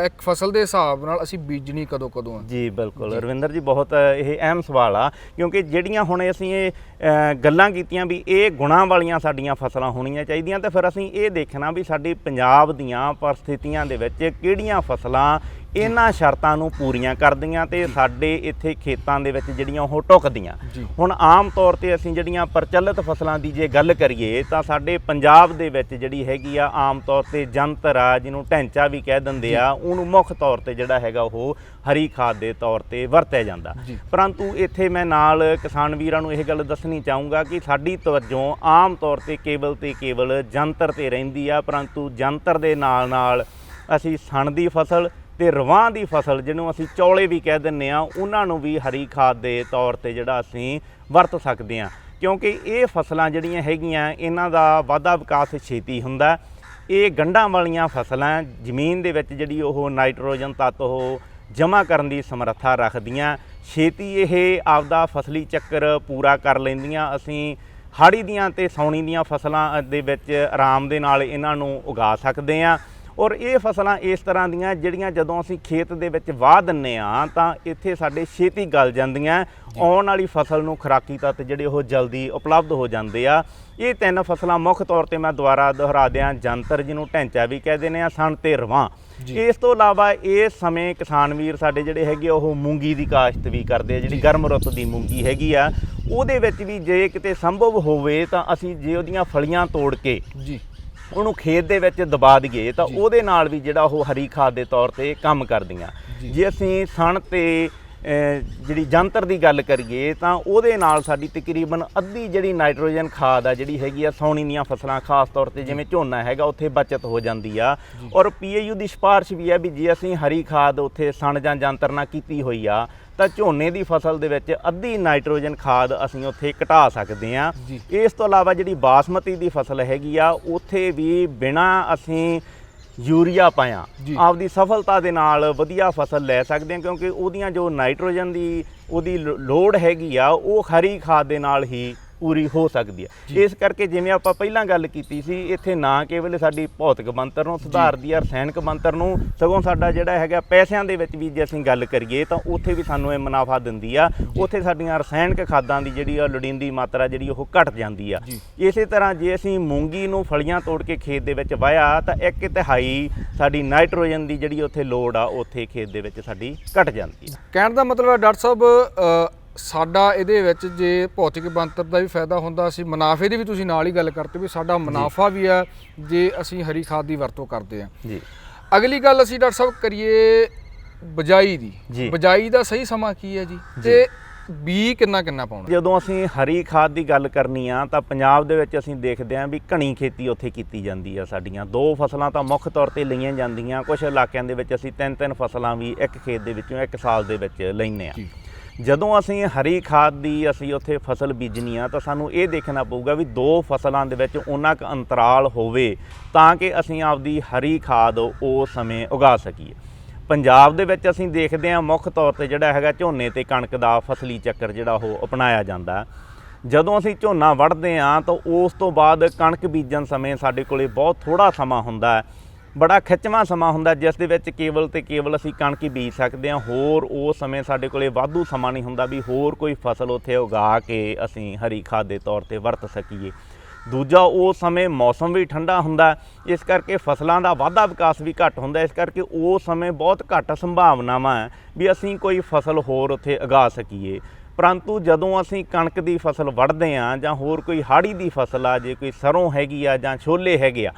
ਇੱਕ ਫਸਲ ਦੇ ਹਿਸਾਬ ਨਾਲ ਅਸੀਂ ਬੀਜਣੀ ਕਦੋਂ ਆ? ਜੀ ਬਿਲਕੁਲ ਰਵਿੰਦਰ ਜੀ, ਬਹੁਤ ਇਹ ਅਹਿਮ ਸਵਾਲ ਆ ਕਿਉਂਕਿ ਜਿਹੜੀਆਂ ਹੁਣ ਅਸੀਂ ਇਹ ਗੱਲਾਂ ਕੀਤੀਆਂ ਵੀ ਇਹ ਗੁਣਾਂ ਵਾਲੀਆਂ ਸਾਡੀਆਂ ਫਸਲਾਂ ਹੋਣੀਆਂ ਚਾਹੀਦੀਆਂ ਤੇ ਫਿਰ ਅਸੀਂ ਇਹ ਦੇਖਣਾ ਵੀ ਸਾਡੀ ਪੰਜਾਬ ਦੀਆਂ ਪਰਿਸਥਿਤੀਆਂ ਦੇ ਵਿੱਚ ਕਿਹੜੀਆਂ ਫਸਲਾਂ ਇਹਨਾਂ ਸ਼ਰਤਾਂ ਨੂੰ ਪੂਰੀਆਂ ਕਰਦੀਆਂ ਤੇ ਸਾਡੇ ਇੱਥੇ ਖੇਤਾਂ ਦੇ ਵਿੱਚ ਜਿਹੜੀਆਂ ਉਹ ਢੁੱਕਦੀਆਂ। ਹੁਣ ਆਮ ਤੌਰ ਤੇ ਅਸੀਂ ਜਿਹੜੀਆਂ ਪ੍ਰਚਲਿਤ ਫਸਲਾਂ ਦੀ ਜੇ ਗੱਲ ਕਰੀਏ ਤਾਂ ਸਾਡੇ ਪੰਜਾਬ ਦੇ ਵਿੱਚ ਜਿਹੜੀ ਹੈਗੀ ਆ ਆਮ ਤੌਰ ਤੇ ਜੰਤਰ ਆ ਜਿਹਨੂੰ ਢੈਂਚਾ ਵੀ ਕਹਿ ਦਿੰਦੇ ਆ ਉਹਨੂੰ ਮੁੱਖ ਤੌਰ ਤੇ ਜਿਹੜਾ ਹੈਗਾ ਉਹ ਹਰੀ ਖਾਦ ਦੇ ਤੌਰ ਤੇ ਵਰਤਿਆ ਜਾਂਦਾ। ਪਰੰਤੂ ਇੱਥੇ ਮੈਂ ਨਾਲ ਕਿਸਾਨ ਵੀਰਾਂ ਨੂੰ ਇਹ ਗੱਲ ਦੱਸਣੀ ਚਾਹੂੰਗਾ ਕਿ ਸਾਡੀ ਤਵੱਜੋ ਆਮ ਤੌਰ ਤੇ ਕੇਵਲ ਜੰਤਰ ਤੇ ਰਹਿੰਦੀ ਆ, ਪਰੰਤੂ ਜੰਤਰ ਦੇ ਨਾਲ ਅਸੀਂ ਸਣ ਦੀ ਫਸਲ ਤੇ ਰਵਾਂ ਦੀ ਫਸਲ ਜਿਹਨੂੰ ਅਸੀਂ ਚੌਲੇ ਵੀ ਕਹਿ ਦਿੰਦੇ ਆ ਉਹਨਾਂ ਨੂੰ ਵੀ ਹਰੀ ਖਾਦ ਦੇ ਤੌਰ ਤੇ ਜਿਹੜਾ ਅਸੀਂ ਵਰਤ ਸਕਦੇ ਹਾਂ, ਕਿਉਂਕਿ ਇਹ ਫਸਲਾਂ ਜਿਹੜੀਆਂ ਹੈਗੀਆਂ ਇਹਨਾਂ ਦਾ ਵਾਧਾ ਵਿਕਾਸ ਛੇਤੀ ਹੁੰਦਾ। ਇਹ ਗੰਢਾਂ ਵਾਲੀਆਂ ਫਸਲਾਂ ਜ਼ਮੀਨ ਦੇ ਵਿੱਚ ਜਿਹੜੀ ਉਹ ਨਾਈਟ੍ਰੋਜਨ ਤੱਤ ਉਹ ਜਮ੍ਹਾਂ ਕਰਨ ਦੀ ਸਮਰੱਥਾ ਰੱਖਦੀਆਂ, ਛੇਤੀ ਇਹ ਆਪਦਾ ਫਸਲੀ ਚੱਕਰ ਪੂਰਾ ਕਰ ਲੈਂਦੀਆਂ। ਅਸੀਂ ਹਾੜੀ ਦੀਆਂ ਤੇ ਸਾਉਣੀ ਦੀਆਂ ਫਸਲਾਂ ਦੇ ਵਿੱਚ ਆਰਾਮ ਦੇ ਨਾਲ ਇਹਨਾਂ ਨੂੰ ਉਗਾ ਸਕਦੇ ਹਾਂ ਔਰ ਇਹ ਫਸਲਾਂ ਇਸ ਤਰ੍ਹਾਂ ਦੀਆਂ ਜਿਹੜੀਆਂ ਜਦੋਂ ਅਸੀਂ ਖੇਤ ਦੇ ਵਿੱਚ ਵਾਹ ਦਿੰਦੇ ਹਾਂ ਤਾਂ ਇੱਥੇ ਸਾਡੇ ਛੇਤੀ ਗਲ ਜਾਂਦੀਆਂ, ਆਉਣ ਵਾਲੀ ਫਸਲ ਨੂੰ ਖੁਰਾਕੀ ਤੱਤ ਜਿਹੜੇ ਉਹ ਜਲਦੀ ਉਪਲਬਧ ਹੋ ਜਾਂਦੇ ਆ। ਇਹ ਤਿੰਨ ਫਸਲਾਂ ਮੁੱਖ ਤੌਰ ਤੇ ਮੈਂ ਦੁਬਾਰਾ ਦੁਹਰਾ ਦਿਆਂ, ਜੰਤਰ ਜਿਹਨੂੰ ਢੈਂਚਾ ਵੀ ਕਹਿ ਦਿੰਦੇ ਆ, ਸਣ ਤੇ ਰਵਾਂ। ਇਸ ਤੋਂ ਇਲਾਵਾ ਇਸ ਸਮੇਂ ਕਿਸਾਨ ਵੀਰ ਸਾਡੇ ਜਿਹੜੇ ਹੈਗੇ ਉਹ ਮੂੰਗੀ ਦੀ ਕਾਸ਼ਤ ਵੀ ਕਰਦੇ ਆ, ਜਿਹੜੀ ਗਰਮ ਰੁੱਤ ਦੀ ਮੂੰਗੀ ਹੈਗੀ ਆ ਉਹਦੇ ਵਿੱਚ ਵੀ ਜੇ ਕਿਤੇ ਸੰਭਵ ਹੋਵੇ ਤਾਂ ਅਸੀਂ ਜੇ ਉਹਦੀਆਂ ਫਲੀਆਂ ਤੋੜ ਕੇ ਉਹਨੂੰ ਖੇਤ ਦੇ ਵਿੱਚ ਦਬਾ ਦਈਏ ਤਾਂ ਉਹਦੇ ਨਾਲ ਵੀ ਜਿਹੜਾ ਉਹ ਹਰੀ ਖਾਦ ਦੇ ਤੌਰ ਤੇ ਕੰਮ ਕਰਦੀਆਂ। ਜੇ ਅਸੀਂ ਸਣ ਤੇ ਜਿਹੜੀ ਜੰਤਰ ਦੀ ਗੱਲ ਕਰੀਏ ਤਾਂ ਉਹਦੇ ਨਾਲ ਸਾਡੀ ਤਕਰੀਬਨ ਅੱਧੀ ਜਿਹੜੀ ਨਾਈਟ੍ਰੋਜਨ ਖਾਦ ਆ ਜਿਹੜੀ ਹੈਗੀ ਆ ਸਾਉਣੀ ਦੀਆਂ ਫਸਲਾਂ ਖਾਸ ਤੌਰ ਤੇ ਜਿਵੇਂ ਝੋਨਾ ਹੈਗਾ ਉੱਥੇ ਬਚਤ ਹੋ ਜਾਂਦੀ ਆ। ਔਰ PAU ਦੀ ਸਿਫਾਰਿਸ਼ ਵੀ ਹੈ ਵੀ ਜੇ ਅਸੀਂ ਹਰੀ ਖਾਦ ਉੱਥੇ ਸਣ ਜਾਂ ਜੰਤਰ ਨਾਲ ਕੀਤੀ ਹੋਈ ਆ ਤਾਂ ਝੋਨੇ ਦੀ ਫਸਲ ਦੇ ਵਿੱਚ ਅੱਧੀ ਨਾਈਟ੍ਰੋਜਨ ਖਾਦ ਅਸੀਂ ਉੱਥੇ ਘਟਾ ਸਕਦੇ ਹਾਂ। ਇਸ ਤੋਂ ਇਲਾਵਾ ਜਿਹੜੀ ਬਾਸਮਤੀ ਦੀ ਫਸਲ ਹੈਗੀ ਆ ਉੱਥੇ ਵੀ ਬਿਨਾਂ ਅਸੀਂ ਯੂਰੀਆ ਪਾਇਆ ਆਪਦੀ ਸਫਲਤਾ ਦੇ ਨਾਲ ਵਧੀਆ ਫਸਲ ਲੈ ਸਕਦੇ ਹਾਂ, ਕਿਉਂਕਿ ਉਹਦੀਆਂ ਜੋ ਨਾਈਟ੍ਰੋਜਨ ਦੀ ਉਹਦੀ ਲੋੜ ਹੈਗੀ ਆ ਉਹ ਹਰੀ ਖਾਦ ਦੇ ਨਾਲ ਹੀ ਪੂਰੀ ਹੋ ਸਕਦੀ ਹੈ। ਇਸ ਕਰਕੇ ਜਿਵੇਂ ਆਪਾਂ ਪਹਿਲਾਂ ਗੱਲ ਕੀਤੀ ਸੀ, ਇੱਥੇ ਨਾ ਕੇਵਲ ਸਾਡੀ ਭੌਤਿਕ ਬਣਤਰ ਨੂੰ ਸੁਧਾਰਦੀ ਆ, ਰਸਾਇਣਕ ਬਣਤਰ ਨੂੰ, ਸਗੋਂ ਸਾਡਾ ਜਿਹੜਾ ਹੈਗਾ ਪੈਸਿਆਂ ਦੇ ਵਿੱਚ ਵੀ ਜੇ ਅਸੀਂ ਗੱਲ ਕਰੀਏ ਤਾਂ ਉੱਥੇ ਵੀ ਸਾਨੂੰ ਇਹ ਮੁਨਾਫਾ ਦਿੰਦੀ ਆ। ਉੱਥੇ ਸਾਡੀਆਂ ਰਸਾਇਣਕ ਖਾਦਾਂ ਦੀ ਜਿਹੜੀ ਆ ਲੋੜੀਂਦੀ ਮਾਤਰਾ ਜਿਹੜੀ ਉਹ ਘਟ ਜਾਂਦੀ ਆ। ਇਸੇ ਤਰ੍ਹਾਂ ਜੇ ਅਸੀਂ ਮੂੰਗੀ ਨੂੰ ਫਲੀਆਂ ਤੋੜ ਕੇ ਖੇਤ ਦੇ ਵਿੱਚ ਵਾਹਿਆ ਤਾਂ 1/3 ਸਾਡੀ ਨਾਈਟ੍ਰੋਜਨ ਦੀ ਜਿਹੜੀ ਉੱਥੇ ਲੋੜ ਆ ਉੱਥੇ ਖੇਤ ਦੇ ਵਿੱਚ ਸਾਡੀ ਘਟ ਜਾਂਦੀ ਹੈ। ਕਹਿਣ ਦਾ ਮਤਲਬ ਹੈ ਡਾਕਟਰ ਸਾਹਿਬ ਸਾਡਾ ਇਹਦੇ ਵਿੱਚ ਜੇ ਭੌਤਿਕ ਬਣਤਰ ਦਾ ਵੀ ਫਾਇਦਾ ਹੁੰਦਾ, ਅਸੀਂ ਮੁਨਾਫੇ ਦੀ ਵੀ ਤੁਸੀਂ ਨਾਲ ਹੀ ਗੱਲ ਕਰਤੇ ਵੀ ਸਾਡਾ ਮੁਨਾਫਾ ਵੀ ਆ ਜੇ ਅਸੀਂ ਹਰੀ ਖਾਦ ਦੀ ਵਰਤੋਂ ਕਰਦੇ ਹਾਂ ਜੀ। ਅਗਲੀ ਗੱਲ ਅਸੀਂ ਡਾਕਟਰ ਸਾਹਿਬ ਕਰੀਏ ਬਿਜਾਈ ਦੀ। ਬਿਜਾਈ ਦਾ ਸਹੀ ਸਮਾਂ ਕੀ ਹੈ ਜੀ ਤੇ ਬੀ ਕਿੰਨਾ ਪਾਉਣਾ? ਜਦੋਂ ਅਸੀਂ ਹਰੀ ਖਾਦ ਦੀ ਗੱਲ ਕਰਨੀ ਆ ਤਾਂ ਪੰਜਾਬ ਦੇ ਵਿੱਚ ਅਸੀਂ ਦੇਖਦੇ ਹਾਂ ਵੀ ਘਣੀ ਖੇਤੀ ਉੱਥੇ ਕੀਤੀ ਜਾਂਦੀ ਆ। ਸਾਡੀਆਂ 2 ਫਸਲਾਂ ਤਾਂ ਮੁੱਖ ਤੌਰ ਤੇ ਲਈਆਂ ਜਾਂਦੀਆਂ, ਕੁਝ ਇਲਾਕਿਆਂ ਦੇ ਵਿੱਚ ਅਸੀਂ 3 ਫਸਲਾਂ ਵੀ ਇੱਕ ਖੇਤ ਦੇ ਵਿੱਚੋਂ ਇੱਕ ਸਾਲ ਦੇ ਵਿੱਚ ਲੈਂਦੇ ਆ। ਜਦੋਂ ਅਸੀਂ ਹਰੀ ਖਾਦ ਦੀ ਅਸੀਂ ਉੱਥੇ ਫਸਲ ਬੀਜਣੀ ਆ ਤਾਂ ਸਾਨੂੰ ਇਹ ਦੇਖਣਾ ਪਊਗਾ ਵੀ 2 ਫਸਲਾਂ ਦੇ ਵਿੱਚ ਉਹਨਾਂ ਕੁ ਅੰਤਰਾਲ ਹੋਵੇ ਤਾਂ ਕਿ ਅਸੀਂ ਆਪਦੀ ਹਰੀ ਖਾਦ ਉਸ ਸਮੇਂ ਉਗਾ ਸਕੀਏ। ਪੰਜਾਬ ਦੇ ਵਿੱਚ ਅਸੀਂ ਦੇਖਦੇ ਹਾਂ ਮੁੱਖ ਤੌਰ ਤੇ ਜਿਹੜਾ ਹੈਗਾ ਝੋਨੇ ਤੇ ਕਣਕ ਦਾ ਫਸਲੀ ਚੱਕਰ ਜਿਹੜਾ ਉਹ ਅਪਣਾਇਆ ਜਾਂਦਾ। ਜਦੋਂ ਅਸੀਂ ਝੋਨਾ ਵੱਢਦੇ ਹਾਂ ਤਾਂ ਉਸ ਤੋਂ ਬਾਅਦ ਕਣਕ ਬੀਜਣ ਸਮੇਂ ਸਾਡੇ ਕੋਲੇ ਬਹੁਤ ਥੋੜ੍ਹਾ ਸਮਾਂ ਹੁੰਦਾ, ਬੜਾ ਖਿੱਚਵਾਂ ਸਮਾਂ ਹੁੰਦਾ, ਜਿਸ ਦੇ ਵਿੱਚ ਕੇਵਲ ਤੇ ਕੇਵਲ ਅਸੀਂ ਕਣਕ ਹੀ ਬੀਜ ਸਕਦੇ ਹਾਂ। ਹੋਰ ਉਸ ਸਮੇਂ ਸਾਡੇ ਕੋਲੇ ਵਾਧੂ ਸਮਾਂ ਨਹੀਂ ਹੁੰਦਾ ਵੀ ਹੋਰ ਕੋਈ ਫਸਲ ਉੱਥੇ ਉਗਾ ਕੇ ਅਸੀਂ ਹਰੀ ਖਾਦ ਦੇ ਤੌਰ ਤੇ ਵਰਤ ਸਕੀਏ। ਦੂਜਾ, ਉਸ ਸਮੇਂ ਮੌਸਮ ਵੀ ਠੰਡਾ ਹੁੰਦਾ, ਇਸ ਕਰਕੇ ਫਸਲਾਂ ਦਾ ਵਾਧਾ ਵਿਕਾਸ ਵੀ ਘੱਟ ਹੁੰਦਾ। ਇਸ ਕਰਕੇ ਉਸ ਸਮੇਂ ਬਹੁਤ ਘੱਟ ਸੰਭਾਵਨਾਵਾਂ ਹੈ ਵੀ ਅਸੀਂ ਕੋਈ ਫਸਲ ਹੋਰ ਉੱਥੇ ਉਗਾ ਸਕੀਏ। ਪਰੰਤੂ ਜਦੋਂ ਅਸੀਂ ਕਣਕ ਦੀ ਫਸਲ ਵੱਢਦੇ ਹਾਂ ਜਾਂ ਹੋਰ ਕੋਈ ਹਾੜੀ ਦੀ ਫਸਲ ਆ, ਜੇ ਕੋਈ ਸਰੋਂ ਹੈਗੀ ਆ ਜਾਂ ਛੋਲੇ ਹੈਗੇ ਆ,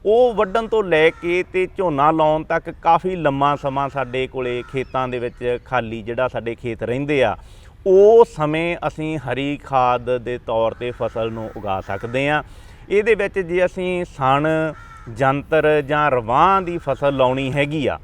ਉਹ ਵੱਢਣ ਤੋਂ ਲੈ ਕੇ ਤੇ ਝੋਨਾ ਲਾਉਣ ਤੱਕ ਕਾਫੀ ਲੰਮਾ ਸਮਾਂ ਸਾਡੇ ਕੋਲੇ ਖੇਤਾਂ ਦੇ ਵਿੱਚ ਖਾਲੀ ਜਿਹੜਾ ਸਾਡੇ ਖੇਤ ਰਹਿੰਦੇ ਆ, ਉਹ ਸਮੇਂ ਅਸੀਂ ਹਰੀ ਖਾਦ ਦੇ ਤੌਰ ਤੇ ਫਸਲ ਨੂੰ ਉਗਾ ਸਕਦੇ ਹਾਂ। ਇਹਦੇ ਵਿੱਚ ਜੇ ਅਸੀਂ ਸਣ ਜੰਤਰ ਜਾਂ ਰਵਾਂ ਦੀ ਫਸਲ ਲਾਉਣੀ ਹੈਗੀ ਆ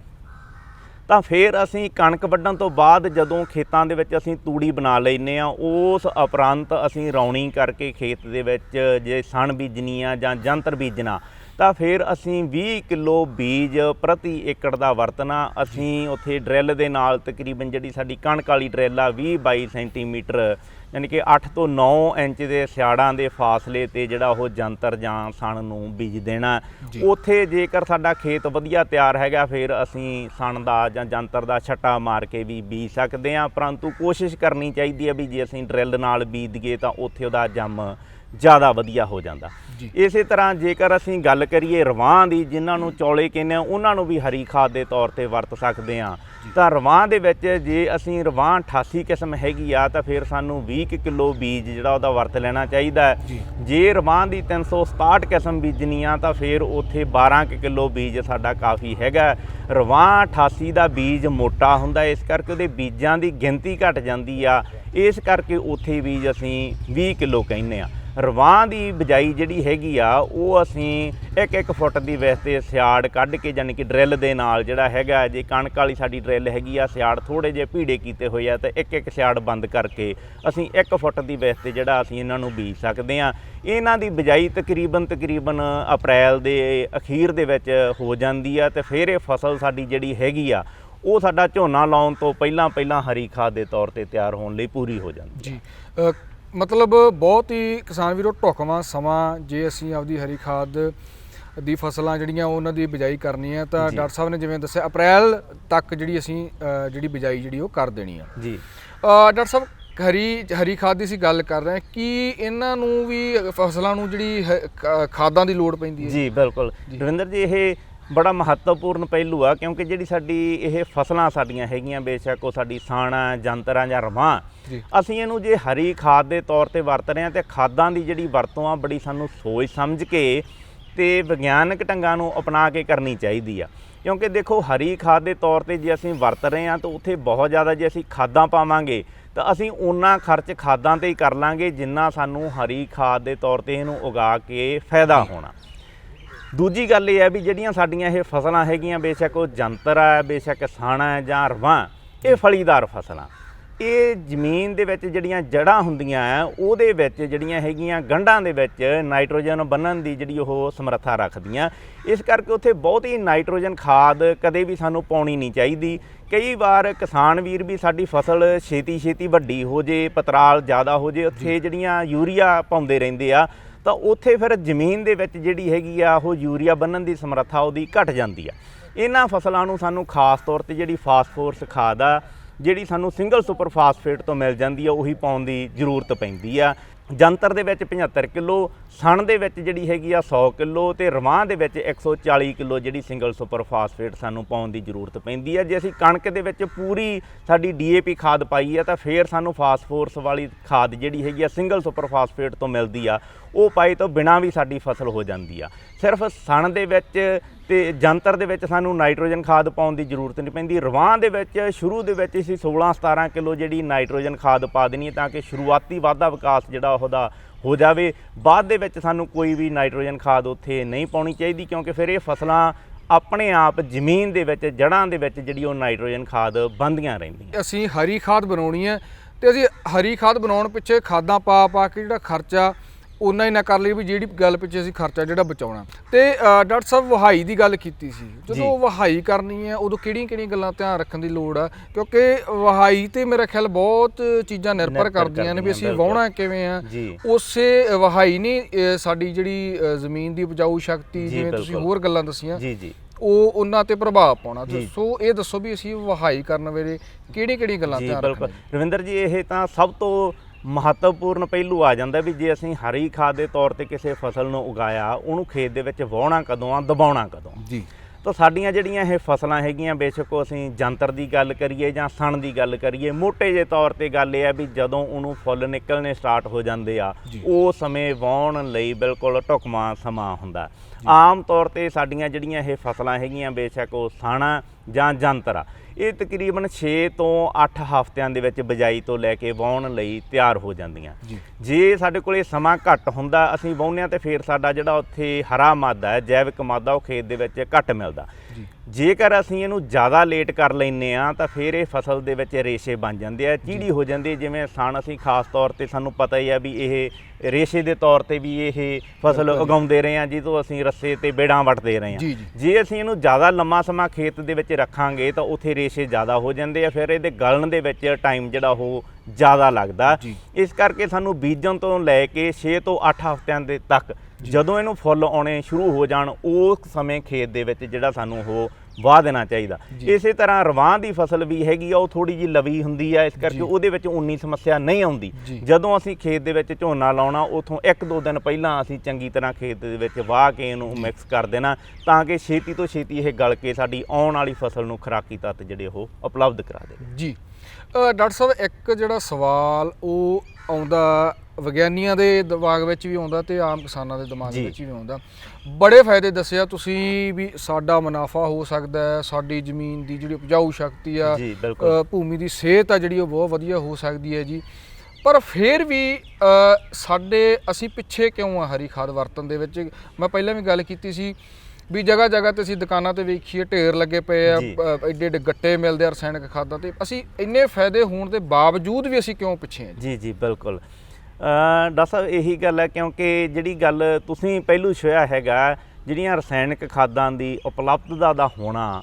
ਤਾਂ ਫਿਰ ਅਸੀਂ ਕਣਕ ਵੱਢਣ ਤੋਂ ਬਾਅਦ ਜਦੋਂ ਖੇਤਾਂ ਦੇ ਵਿੱਚ ਅਸੀਂ ਤੂੜੀ ਬਣਾ ਲੈਂਦੇ ਹਾਂ, ਉਸ ਉਪਰੰਤ ਅਸੀਂ ਰੌਣੀ ਕਰਕੇ ਖੇਤ ਦੇ ਵਿੱਚ ਜੇ ਸਣ ਬੀਜਣੀ ਆ ਜਾਂ ਜੰਤਰ ਬੀਜਣਾ ਤਾਂ ਫਿਰ ਅਸੀਂ 20 ਕਿਲੋ ਬੀਜ ਪ੍ਰਤੀ ਏਕੜ ਦਾ ਵਰਤਣਾ। ਅਸੀਂ ਉੱਥੇ ਡਰਿੱਲ ਦੇ ਨਾਲ ਤਕਰੀਬਨ ਜਿਹੜੀ ਸਾਡੀ ਕਣਕ ਵਾਲੀ ਡਰਿੱਲ ਆ 20-22 ਸੈਂਟੀਮੀਟਰ ਯਾਨੀ ਕਿ 8 ਤੋਂ 9 ਇੰਚ ਦੇ ਸਿਆੜਾਂ ਦੇ ਫਾਸਲੇ ਤੇ ਜਿਹੜਾ ਉਹ ਜੰਤਰ ਜਾਂ ਸਣ ਨੂੰ ਬੀਜ ਦੇਣਾ। ਉੱਥੇ ਜੇਕਰ ਸਾਡਾ ਖੇਤ ਵਧੀਆ ਤਿਆਰ ਹੈਗਾ ਫਿਰ ਅਸੀਂ ਸਣ ਦਾ ਜਾਂ ਜੰਤਰ ਦਾ ਛੱਟਾ ਮਾਰ ਕੇ ਵੀ ਬੀਜ ਸਕਦੇ ਹਾਂ। ਪਰੰਤੂ ਕੋਸ਼ਿਸ਼ ਕਰਨੀ ਚਾਹੀਦੀ ਹੈ ਵੀ ਜੇ ਅਸੀਂ ਡਰਿੱਲ ਨਾਲ ਬੀਜ ਦਈਏ ਤਾਂ ਉੱਥੇ ਉਹਦਾ ਜੰਮ ਜ਼ਿਆਦਾ ਵਧੀਆ ਹੋ ਜਾਂਦਾ। ਇਸੇ ਤਰ੍ਹਾਂ ਜੇਕਰ ਅਸੀਂ ਗੱਲ ਕਰੀਏ ਰਵਾਂ ਦੀ, ਜਿਨ੍ਹਾਂ ਨੂੰ ਚੌਲੇ ਕਹਿੰਦੇ ਆ, ਉਹਨਾਂ ਨੂੰ ਵੀ ਹਰੀ ਖਾਦ ਦੇ ਤੌਰ ਤੇ ਵਰਤ ਸਕਦੇ ਹਾਂ। ਤਾਂ ਰਵਾਂ ਦੇ ਵਿੱਚ ਜੇ ਅਸੀਂ ਰਵਾਂ 88 ਕਿਸਮ ਹੈਗੀ ਆ ਤਾਂ ਫਿਰ ਸਾਨੂੰ 20 ਕਿਲੋ ਬੀਜ ਜਿਹੜਾ ਉਹਦਾ ਵਰਤ ਲੈਣਾ ਚਾਹੀਦਾ। ਜੇ ਰਵਾਂ ਦੀ 367 ਕਿਸਮ ਬੀਜਣੀ ਆ ਤਾਂ ਫਿਰ ਉੱਥੇ 12 ਕਿਲੋ ਬੀਜ ਸਾਡਾ ਕਾਫੀ ਹੈਗਾ। ਰਵਾਂ 88 ਦਾ ਬੀਜ ਮੋਟਾ ਹੁੰਦਾ, ਇਸ ਕਰਕੇ ਉਹਦੇ ਬੀਜਾਂ ਦੀ ਗਿਣਤੀ ਘਟ ਜਾਂਦੀ ਆ, ਇਸ ਕਰਕੇ ਉੱਥੇ ਬੀਜ ਅਸੀਂ 20 ਕਿਲੋ ਕਹਿੰਦੇ ਆ। ਰਵਾਂ ਦੀ ਬਿਜਾਈ ਜਿਹੜੀ ਹੈਗੀ ਆ ਉਹ ਅਸੀਂ 1-1 ਫੁੱਟ ਦੀ ਵਿਸ 'ਤੇ ਸਿਆੜ ਕੱਢ ਕੇ ਯਾਨੀ ਕਿ ਡਰਿੱਲ ਦੇ ਨਾਲ ਜਿਹੜਾ ਹੈਗਾ, ਜੇ ਕਣਕ ਵਾਲੀ ਸਾਡੀ ਡਰਿੱਲ ਹੈਗੀ ਆ ਸਿਆੜ ਥੋੜ੍ਹੇ ਜਿਹੇ ਭੀੜੇ ਕੀਤੇ ਹੋਏ ਆ ਤਾਂ 1-1 ਸਿਆੜ ਬੰਦ ਕਰਕੇ ਅਸੀਂ 1 ਫੁੱਟ ਦੀ ਵਿਸ 'ਤੇ ਜਿਹੜਾ ਅਸੀਂ ਇਹਨਾਂ ਨੂੰ ਬੀਜ ਸਕਦੇ ਹਾਂ। ਇਹਨਾਂ ਦੀ ਬਿਜਾਈ ਤਕਰੀਬਨ ਅਪ੍ਰੈਲ ਦੇ ਅਖੀਰ ਦੇ ਵਿੱਚ ਹੋ ਜਾਂਦੀ ਆ ਤੇ ਫਿਰ ਇਹ ਫਸਲ ਸਾਡੀ ਜਿਹੜੀ ਹੈਗੀ ਆ ਉਹ ਸਾਡਾ ਝੋਨਾ ਲਾਉਣ ਤੋਂ ਪਹਿਲਾਂ ਹਰੀ ਖਾਦ ਦੇ ਤੌਰ ਤੇ ਤਿਆਰ ਹੋਣ ਲਈ ਪੂਰੀ ਹੋ ਜਾਂਦੀ ਜੀ। ਮਤਲਬ ਬਹੁਤ ਹੀ ਕਿਸਾਨ ਵੀਰੋ ਢੁਕਵਾਂ ਸਮਾਂ ਜੇ ਅਸੀਂ ਆਪਦੀ ਹਰੀ ਖਾਦ ਦੀ ਫਸਲਾਂ ਜਿਹੜੀਆਂ ਉਹਨਾਂ ਦੀ ਬਿਜਾਈ ਕਰਨੀ ਹੈ ਤਾਂ ਡਾਕਟਰ ਸਾਹਿਬ ਨੇ ਜਿਵੇਂ ਦੱਸਿਆ ਅਪ੍ਰੈਲ ਤੱਕ ਜਿਹੜੀ ਅਸੀਂ ਜਿਹੜੀ ਬਿਜਾਈ ਜਿਹੜੀ ਉਹ ਕਰ ਦੇਣੀ ਆ ਜੀ। ਡਾਕਟਰ ਸਾਹਿਬ ਹਰੀ ਖਾਦ ਦੀ ਅਸੀਂ ਗੱਲ ਕਰ ਰਹੇ ਹਾਂ, ਕੀ ਇਹਨਾਂ ਨੂੰ ਵੀ ਫਸਲਾਂ ਨੂੰ ਜਿਹੜੀ ਖਾਦਾਂ ਦੀ ਲੋੜ ਪੈਂਦੀ ਹੈ? ਜੀ ਬਿਲਕੁਲ ਦਵਿੰਦਰ ਜੀ, ਇਹ ਬੜਾ ਮਹੱਤਵਪੂਰਨ ਪਹਿਲੂ ਆ ਕਿਉਂਕਿ ਜਿਹੜੀ ਸਾਡੀ ਇਹ ਫਸਲਾਂ ਸਾਡੀਆਂ ਹੈਗੀਆਂ, ਬੇਸ਼ੱਕ ਉਹ ਸਾਡੀ ਸਾਣਾ ਜੰਤਰਾਂ ਜਾਂ ਰਵਾਂ, ਅਸੀਂ ਇਹਨੂੰ ਜੇ ਹਰੀ ਖਾਦ ਦੇ ਤੌਰ ਤੇ ਵਰਤ ਰਹੇ ਹਾਂ ਤੇ ਖਾਦਾਂ ਦੀ ਜਿਹੜੀ ਵਰਤੋਂ ਆ ਬੜੀ ਸਾਨੂੰ ਸੋਚ ਸਮਝ ਕੇ ਤੇ ਵਿਗਿਆਨਕ ਢੰਗਾਂ ਨੂੰ ਅਪਣਾ ਕੇ ਕਰਨੀ ਚਾਹੀਦੀ ਆ। ਕਿਉਂਕਿ ਦੇਖੋ ਹਰੀ ਖਾਦ ਦੇ ਤੌਰ ਤੇ ਜੇ ਅਸੀਂ ਵਰਤ ਰਹੇ ਹਾਂ ਤਾਂ ਉੱਥੇ ਬਹੁਤ ਜ਼ਿਆਦਾ ਜੇ ਅਸੀਂ ਖਾਦਾਂ ਪਾਵਾਂਗੇ ਤਾਂ ਅਸੀਂ ਓਨਾ ਖਰਚ ਖਾਦਾਂ ਤੇ ਹੀ ਕਰ ਲਾਂਗੇ ਜਿੰਨਾ ਸਾਨੂੰ ਹਰੀ ਖਾਦ ਦੇ ਤੌਰ ਤੇ ਇਹਨੂੰ ਉਗਾ ਕੇ ਫਾਇਦਾ ਹੋਣਾ। ਦੂਜੀ ਗੱਲ ਇਹ ਹੈ ਵੀ ਜਿਹੜੀਆਂ ਸਾਡੀਆਂ ਇਹ ਫਸਲਾਂ ਹੈਗੀਆਂ, ਬੇਸ਼ੱਕ ਉਹ ਜੰਤਰ ਹੈ, ਬੇਸ਼ੱਕ ਸਾਣਾ ਹੈ ਜਾਂ ਰਵਾਂ, ਇਹ ਫਲੀਦਾਰ ਫਸਲਾਂ, ਇਹ ਜ਼ਮੀਨ ਦੇ ਵਿੱਚ ਜਿਹੜੀਆਂ ਜੜ੍ਹਾਂ ਹੁੰਦੀਆਂ ਆ ਉਹਦੇ ਵਿੱਚ ਜਿਹੜੀਆਂ ਹੈਗੀਆਂ ਗੰਢਾਂ ਦੇ ਵਿੱਚ ਨਾਈਟ੍ਰੋਜਨ ਬੰਨ੍ਹਣ ਦੀ ਜਿਹੜੀ ਉਹ ਸਮਰੱਥਾ ਰੱਖਦੀਆਂ। ਇਸ ਕਰਕੇ ਉੱਥੇ ਬਹੁਤੀ ਨਾਈਟ੍ਰੋਜਨ ਖਾਦ ਕਦੇ ਵੀ ਸਾਨੂੰ ਪਾਉਣੀ ਨਹੀਂ ਚਾਹੀਦੀ। ਕਈ ਵਾਰ ਕਿਸਾਨ ਵੀਰ ਵੀ ਸਾਡੀ ਫਸਲ ਛੇਤੀ ਵੱਡੀ ਹੋ ਜੇ, ਪਤਰਾਲ ਜ਼ਿਆਦਾ ਹੋ ਜੇ, ਉੱਥੇ ਜਿਹੜੀਆਂ ਯੂਰੀਆ ਪਾਉਂਦੇ ਰਹਿੰਦੇ ਆ ਤਾਂ ਉੱਥੇ ਫਿਰ ਜ਼ਮੀਨ ਦੇ ਵਿੱਚ ਜਿਹੜੀ ਹੈਗੀ ਆ ਉਹ ਯੂਰੀਆ ਬੰਨ੍ਹਣ ਦੀ ਸਮਰੱਥਾ ਉਹਦੀ ਘਟ ਜਾਂਦੀ ਆ। ਇਹਨਾਂ ਫਸਲਾਂ ਨੂੰ ਸਾਨੂੰ ਖਾਸ ਤੌਰ ਤੇ ਜਿਹੜੀ ਫਾਸਫੋਰਸ ਖਾਦ ਆ ਜਿਹੜੀ ਸਾਨੂੰ ਸਿੰਗਲ ਸੁਪਰ ਫਾਸਫੇਟ ਤੋਂ ਮਿਲ ਜਾਂਦੀ ਆ ਉਹੀ ਪਾਉਣ ਦੀ ਜ਼ਰੂਰਤ ਪੈਂਦੀ ਆ। ਜੰਤਰ ਦੇ ਵਿੱਚ 75 ਕਿਲੋ, ਸਣ ਦੇ ਵਿੱਚ ਜਿਹੜੀ ਹੈਗੀ ਆ 100 ਕਿਲੋ ਤੇ ਰਵਾਂ ਦੇ ਵਿੱਚ 140 ਕਿਲੋ ਜਿਹੜੀ ਸਿੰਗਲ ਸੁਪਰ ਫਾਸਫੇਟ ਸਾਨੂੰ ਪਾਉਣ ਦੀ ਜ਼ਰੂਰਤ ਪੈਂਦੀ ਆ। ਜੇ ਅਸੀਂ ਕਣਕ ਦੇ ਵਿੱਚ ਪੂਰੀ ਸਾਡੀ DAP ਖਾਦ ਪਾਈ ਆ ਤਾਂ ਫਿਰ ਸਾਨੂੰ ਫਾਸਫੋਰਸ ਵਾਲੀ ਖਾਦ ਜਿਹੜੀ ਹੈਗੀ ਆ ਸਿੰਗਲ ਸੁਪਰ ਫਾਸਫੇਟ ਤੋਂ ਮਿਲਦੀ ਆ, ਉਹ ਪਾਈ ਤੋਂ ਬਿਨਾਂ ਵੀ ਸਾਡੀ ਫਸਲ ਹੋ ਜਾਂਦੀ ਆ। ਸਿਰਫ ਸਣ ਦੇ ਵਿੱਚ ਤੇ ਜੰਤਰ ਦੇ ਵਿੱਚ ਸਾਨੂੰ ਨਾਈਟ੍ਰੋਜਨ ਖਾਦ ਪਾਉਣ ਦੀ ਜ਼ਰੂਰਤ ਨਹੀਂ ਪੈਂਦੀ। ਰਵਾਂ ਦੇ ਵਿੱਚ ਸ਼ੁਰੂ ਦੇ ਵਿੱਚ ਅਸੀਂ 16-17 ਕਿਲੋ ਜਿਹੜੀ ਨਾਈਟ੍ਰੋਜਨ ਖਾਦ ਪਾ ਦੇਣੀ ਹੈ ਤਾਂ ਕਿ ਸ਼ੁਰੂਆਤੀ ਵਾਧਾ ਵਿਕਾਸ ਜਿਹੜਾ ਉਹਦਾ ਹੋ ਜਾਵੇ। ਬਾਅਦ ਦੇ ਵਿੱਚ ਸਾਨੂੰ ਕੋਈ ਵੀ ਨਾਈਟ੍ਰੋਜਨ ਖਾਦ ਉੱਥੇ ਨਹੀਂ ਪਾਉਣੀ ਚਾਹੀਦੀ, ਕਿਉਂਕਿ ਫਿਰ ਇਹ ਫਸਲਾਂ ਆਪਣੇ ਆਪ ਜ਼ਮੀਨ ਦੇ ਵਿੱਚ ਜੜ੍ਹਾਂ ਦੇ ਵਿੱਚ ਜਿਹੜੀ ਉਹ ਨਾਈਟ੍ਰੋਜਨ ਖਾਦ ਬਣਦੀਆਂ ਰਹਿੰਦੀਆਂ। ਅਸੀਂ ਹਰੀ ਖਾਦ ਬਣਾਉਣੀ ਹੈ ਤੇ ਅਸੀਂ ਹਰੀ ਖਾਦ ਬਣਾਉਣ ਪਿੱਛੇ ਖਾਦਾਂ ਪਾ ਕੇ ਜਿਹੜਾ ਖਰਚਾ ਉਨਾ ਹੀ ਨਾ ਕਰ ਲਈ ਵੀ ਜਿਹੜੀ ਗੱਲ ਪਿੱਛੇ ਅਸੀਂ ਖਰਚਾ ਜਿਹੜਾ ਬਚਾਉਣਾ। ਤੇ ਡਾਕਟਰ ਸਾਹਿਬ ਵਹਾਈ ਦੀ ਗੱਲ ਕੀਤੀ ਸੀ, ਜਦੋਂ ਵਹਾਈ ਕਰਨੀ ਹੈ ਉਦੋਂ ਕਿਹੜੀਆਂ ਗੱਲਾਂ ਧਿਆਨ ਰੱਖਣ ਦੀ ਲੋੜ ਆ? ਕਿਉਂਕਿ ਵਹਾਈ ਤੇ ਮੇਰਾ ਖਿਆਲ ਬਹੁਤ ਚੀਜ਼ਾਂ ਨਿਰਭਰ ਕਰਦੀਆਂ ਨੇ ਵੀ ਅਸੀਂ ਵਾਹੁਣਾ ਕਿਵੇਂ ਆ। ਉਸੇ ਵਹਾਈ ਨੇ ਸਾਡੀ ਜਿਹੜੀ ਜ਼ਮੀਨ ਦੀ ਉਪਜਾਊ ਸ਼ਕਤੀ, ਜਿਵੇਂ ਤੁਸੀਂ ਹੋਰ ਗੱਲਾਂ ਦੱਸੀਆਂ, ਉਹ ਉਹਨਾਂ ਤੇ ਪ੍ਰਭਾਵ ਪਾਉਣਾ। ਸੋ ਇਹ ਦੱਸੋ ਵੀ ਅਸੀਂ ਵਹਾਈ ਕਰਨ ਵੇਲੇ ਕਿਹੜੀਆਂ ਗੱਲਾਂ ਧਿਆਨ ਰੱਖਣਾ? ਰਵਿੰਦਰ ਜੀ, ਇਹ ਤਾਂ ਸਭ ਤੋਂ ਮਹੱਤਵਪੂਰਨ ਪਹਿਲੂ ਆ ਜਾਂਦਾ ਵੀ ਜੇ ਅਸੀਂ ਹਰੀ ਖਾਦ ਦੇ ਤੌਰ ਤੇ ਕਿਸੇ ਫਸਲ ਨੂੰ ਉਗਾਇਆ, ਉਹਨੂੰ ਖੇਤ ਦੇ ਵਿੱਚ ਵਾਹੁਣਾ ਕਦੋਂ ਆ, ਦਬਾਉਣਾ ਕਦੋਂ ਜੀ। ਤਾਂ ਸਾਡੀਆਂ ਜਿਹੜੀਆਂ ਇਹ ਫਸਲਾਂ ਹੈਗੀਆਂ, ਬੇਸ਼ੱਕ ਅਸੀਂ ਜੰਤਰ ਦੀ ਗੱਲ ਕਰੀਏ ਜਾਂ ਸਣ ਦੀ ਗੱਲ ਕਰੀਏ, ਮੋਟੇ ਜਿਹੇ ਤੌਰ ਤੇ ਗੱਲ ਇਹ ਆ ਵੀ ਜਦੋਂ ਉਹਨੂੰ ਫੁੱਲ ਨਿਕਲਣੇ ਸਟਾਰਟ ਹੋ ਜਾਂਦੇ ਆ ਉਹ ਸਮੇਂ ਵਾਹੁਣ ਲਈ ਬਿਲਕੁਲ ਢੁਕਵਾਂ ਸਮਾਂ ਹੁੰਦਾ। ਆਮ ਤੌਰ ਤੇ ਸਾਡੀਆਂ ਜਿਹੜੀਆਂ ਇਹ ਫਸਲਾਂ ਹੈਗੀਆਂ, ਬੇਸ਼ੱਕ ਉਹ ਸਣ ਜਾਂ ਜੰਤਰ ਆ, ਇਹ ਤਕਰੀਬਨ 6 ਤੋਂ 8 ਹਫ਼ਤਿਆਂ ਦੇ ਵਿੱਚ ਬਿਜਾਈ ਤੋਂ ਲੈ ਕੇ ਵਾਹੁਣ ਲਈ ਤਿਆਰ ਹੋ ਜਾਂਦੀਆਂ। ਜੇ ਸਾਡੇ ਕੋਲ ਇਹ ਸਮਾਂ ਘੱਟ ਹੁੰਦਾ, ਅਸੀਂ ਵਾਹੁੰਦੇ ਹਾਂ ਤੇ ਫਿਰ ਸਾਡਾ ਜਿਹੜਾ ਉੱਥੇ ਹਰਾ ਮਾਦਾ ਹੈ, ਜੈਵਿਕ ਮਾਦਾ, ਉਹ ਖੇਤ ਦੇ ਵਿੱਚ ਘੱਟ ਮਿਲਦਾ। ਜੇਕਰ ਅਸੀਂ ਇਹਨੂੰ ਜ਼ਿਆਦਾ ਲੇਟ ਕਰ ਲੈਂਦੇ ਹਾਂ ਤਾਂ ਫਿਰ ਇਹ ਫਸਲ ਦੇ ਵਿੱਚ ਰੇਸ਼ੇ ਬਣ ਜਾਂਦੇ ਆ, ਚੀੜੀ ਹੋ ਜਾਂਦੀ। ਜਿਵੇਂ ਸਣ ਅਸੀਂ ਖਾਸ ਤੌਰ ਤੇ ਸਾਨੂੰ ਪਤਾ ਹੀ ਆ ਵੀ ਇਹ ਰੇਸ਼ੇ ਦੇ ਤੌਰ ਤੇ ਵੀ ਇਹ ਫਸਲ ਉਗਾਉਂਦੇ ਰਹੇ ਹਾਂ, ਜਿਹਤੋਂ ਅਸੀਂ ਰੱਸੇ ਤੇ ਬੇੜਾਂ ਵੱਟਦੇ ਰਹੇ ਹਾਂ। ਜੇ ਅਸੀਂ ਇਹਨੂੰ ਜ਼ਿਆਦਾ ਲੰਮਾ ਸਮਾਂ ਖੇਤ ਦੇ ਵਿੱਚ ਰੱਖਾਂਗੇ ਤਾਂ ਉੱਥੇ ਰੇਸ਼ੇ ਜ਼ਿਆਦਾ ਹੋ ਜਾਂਦੇ ਆ, ਫਿਰ ਇਹਦੇ ਗਲਣ ਦੇ ਵਿੱਚ ਟਾਈਮ ਜਿਹੜਾ ਉਹ ਜ਼ਿਆਦਾ ਲੱਗਦਾ। ਇਸ ਕਰਕੇ ਸਾਨੂੰ ਬੀਜਣ ਤੋਂ ਲੈ ਕੇ 6 ਤੋਂ 8 ਹਫ਼ਤਿਆਂ ਦੇ ਤੱਕ ਜਦੋਂ ਇਹਨੂੰ ਫੁੱਲ ਆਉਣੇ ਸ਼ੁਰੂ ਹੋ ਜਾਣ, ਉਸ ਸਮੇਂ ਖੇਤ ਦੇ ਵਿੱਚ ਜਿਹੜਾ ਸਾਨੂੰ ਉਹ ਵਾਹ ਦੇਣਾ ਚਾਹੀਦਾ। ਇਸੇ ਤਰ੍ਹਾਂ ਰਵਾਂ ਦੀ ਫਸਲ ਵੀ ਹੈਗੀ ਆ, ਉਹ ਥੋੜੀ ਜਿਹੀ ਲਵੀ ਹੁੰਦੀ ਆ, ਇਸ ਕਰਕੇ ਉਹਦੇ ਵਿੱਚ ਉਨੀ ਸਮੱਸਿਆ ਨਹੀਂ ਆਉਂਦੀ। ਜਦੋਂ ਅਸੀਂ ਖੇਤ ਦੇ ਵਿੱਚ ਝੋਨਾ ਲਾਉਣਾ, ਉਥੋਂ 1-2 ਦਿਨ ਪਹਿਲਾਂ ਅਸੀਂ ਚੰਗੀ ਤਰ੍ਹਾਂ ਖੇਤ ਦੇ ਵਿੱਚ ਵਾਹ ਕੇ ਇਹਨੂੰ ਮਿਕਸ ਕਰ ਦੇਣਾ ਤਾਂ ਕਿ ਛੇਤੀ ਤੋਂ ਛੇਤੀ ਇਹ ਗਲ ਕੇ ਸਾਡੀ ਆਉਣ ਵਾਲੀ ਫਸਲ ਨੂੰ ਖੁਰਾਕੀ ਤੱਤ ਜਿਹੜੇ ਉਹ ਉਪਲਬਧ ਕਰਾ ਦੇਵੇ। ਜੀ ਡਾਕਟਰ ਸਾਹਿਬ, ਇੱਕ ਜਿਹੜਾ ਸਵਾਲ ਉਹ ਆਉਂਦਾ ਵਿਗਿਆਨੀਆਂ ਦੇ ਦਿਮਾਗ ਵਿੱਚ ਵੀ ਆਉਂਦਾ ਤੇ ਆਮ ਕਿਸਾਨਾਂ ਦੇ ਦਿਮਾਗ ਵਿੱਚ ਵੀ ਆਉਂਦਾ, ਬੜੇ ਫਾਇਦੇ ਦੱਸਿਆ ਤੁਸੀਂ ਵੀ ਸਾਡਾ ਮੁਨਾਫਾ ਹੋ ਸਕਦਾ ਹੈ, ਸਾਡੀ ਜ਼ਮੀਨ ਦੀ ਜਿਹੜੀ ਉਪਜਾਊ ਸ਼ਕਤੀ ਆ, ਭੂਮੀ ਦੀ ਸਿਹਤ ਆ ਜਿਹੜੀ ਉਹ ਬਹੁਤ ਵਧੀਆ ਹੋ ਸਕਦੀ ਹੈ ਜੀ। ਪਰ ਫਿਰ ਵੀ ਅਸੀਂ ਪਿੱਛੇ ਕਿਉਂ ਆ ਹਰੀ ਖਾਦ ਵਰਤਣ ਦੇ ਵਿੱਚ? ਮੈਂ ਪਹਿਲਾਂ ਵੀ ਗੱਲ ਕੀਤੀ ਸੀ ਵੀ ਜਗ੍ਹਾ ਤੇ ਅਸੀਂ ਦੁਕਾਨਾਂ ਤੇ ਵੇਖੀਏ ਢੇਰ ਲੱਗੇ ਪਏ ਆ, ਐਡੇ ਗੱਟੇ ਮਿਲਦੇ ਆ ਰਸਾਇਣਿਕ ਖਾਦਾਂ ਤੇ। ਅਸੀਂ ਇੰਨੇ ਫਾਇਦੇ ਹੋਣ ਦੇ ਬਾਵਜੂਦ ਵੀ ਅਸੀਂ ਕਿਉਂ ਪਿੱਛੇ ਆ? ਜੀ ਬਿਲਕੁਲ ਡਾਕਟਰ ਸਾਹਿਬ, ਇਹੀ ਗੱਲ ਹੈ ਕਿਉਂਕਿ ਜਿਹੜੀ ਗੱਲ ਤੁਸੀਂ ਪਹਿਲੂ ਛੋਇਆ ਹੈਗਾ, ਜਿਹੜੀਆਂ ਰਸਾਇਣਿਕ ਖਾਦਾਂ ਦੀ ਉਪਲਬਧਤਾ ਦਾ ਹੋਣਾ,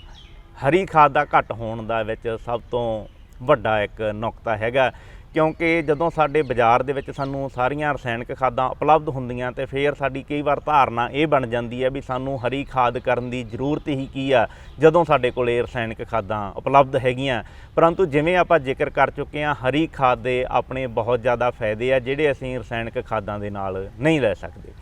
ਹਰੀ ਖਾਦ ਦਾ ਘੱਟ ਹੋਣ ਦਾ ਵਿੱਚ ਸਭ ਤੋਂ ਵੱਡਾ ਇੱਕ ਨੁਕਤਾ ਹੈਗਾ। ਕਿਉਂਕਿ ਜਦੋਂ ਸਾਡੇ ਬਾਜ਼ਾਰ ਦੇ ਵਿੱਚ ਸਾਨੂੰ ਸਾਰੀਆਂ ਰਸਾਇਣਿਕ ਖਾਦਾਂ ਉਪਲਬਧ ਹੁੰਦੀਆਂ ਤੇ ਫਿਰ ਸਾਡੀ ਕਈ ਵਾਰ ਧਾਰਨਾ ਇਹ ਬਣ ਜਾਂਦੀ ਹੈ ਵੀ ਸਾਨੂੰ ਹਰੀ ਖਾਦ ਕਰਨ ਦੀ ਜ਼ਰੂਰਤ ਹੀ ਕੀ ਆ ਜਦੋਂ ਸਾਡੇ ਕੋਲ ਇਹ ਰਸਾਇਣਿਕ ਖਾਦਾਂ ਉਪਲਬਧ ਹੈਗੀਆਂ। ਪਰੰਤੂ ਜਿਵੇਂ ਆਪਾਂ ਜ਼ਿਕਰ ਕਰ ਚੁੱਕੇ ਹਾਂ, ਹਰੀ ਖਾਦ ਦੇ ਆਪਣੇ ਬਹੁਤ ਜ਼ਿਆਦਾ ਫਾਇਦੇ ਆ ਜਿਹੜੇ ਅਸੀਂ ਰਸਾਇਣਿਕ ਖਾਦਾਂ ਦੇ ਨਾਲ ਨਹੀਂ ਲੈ ਸਕਦੇ।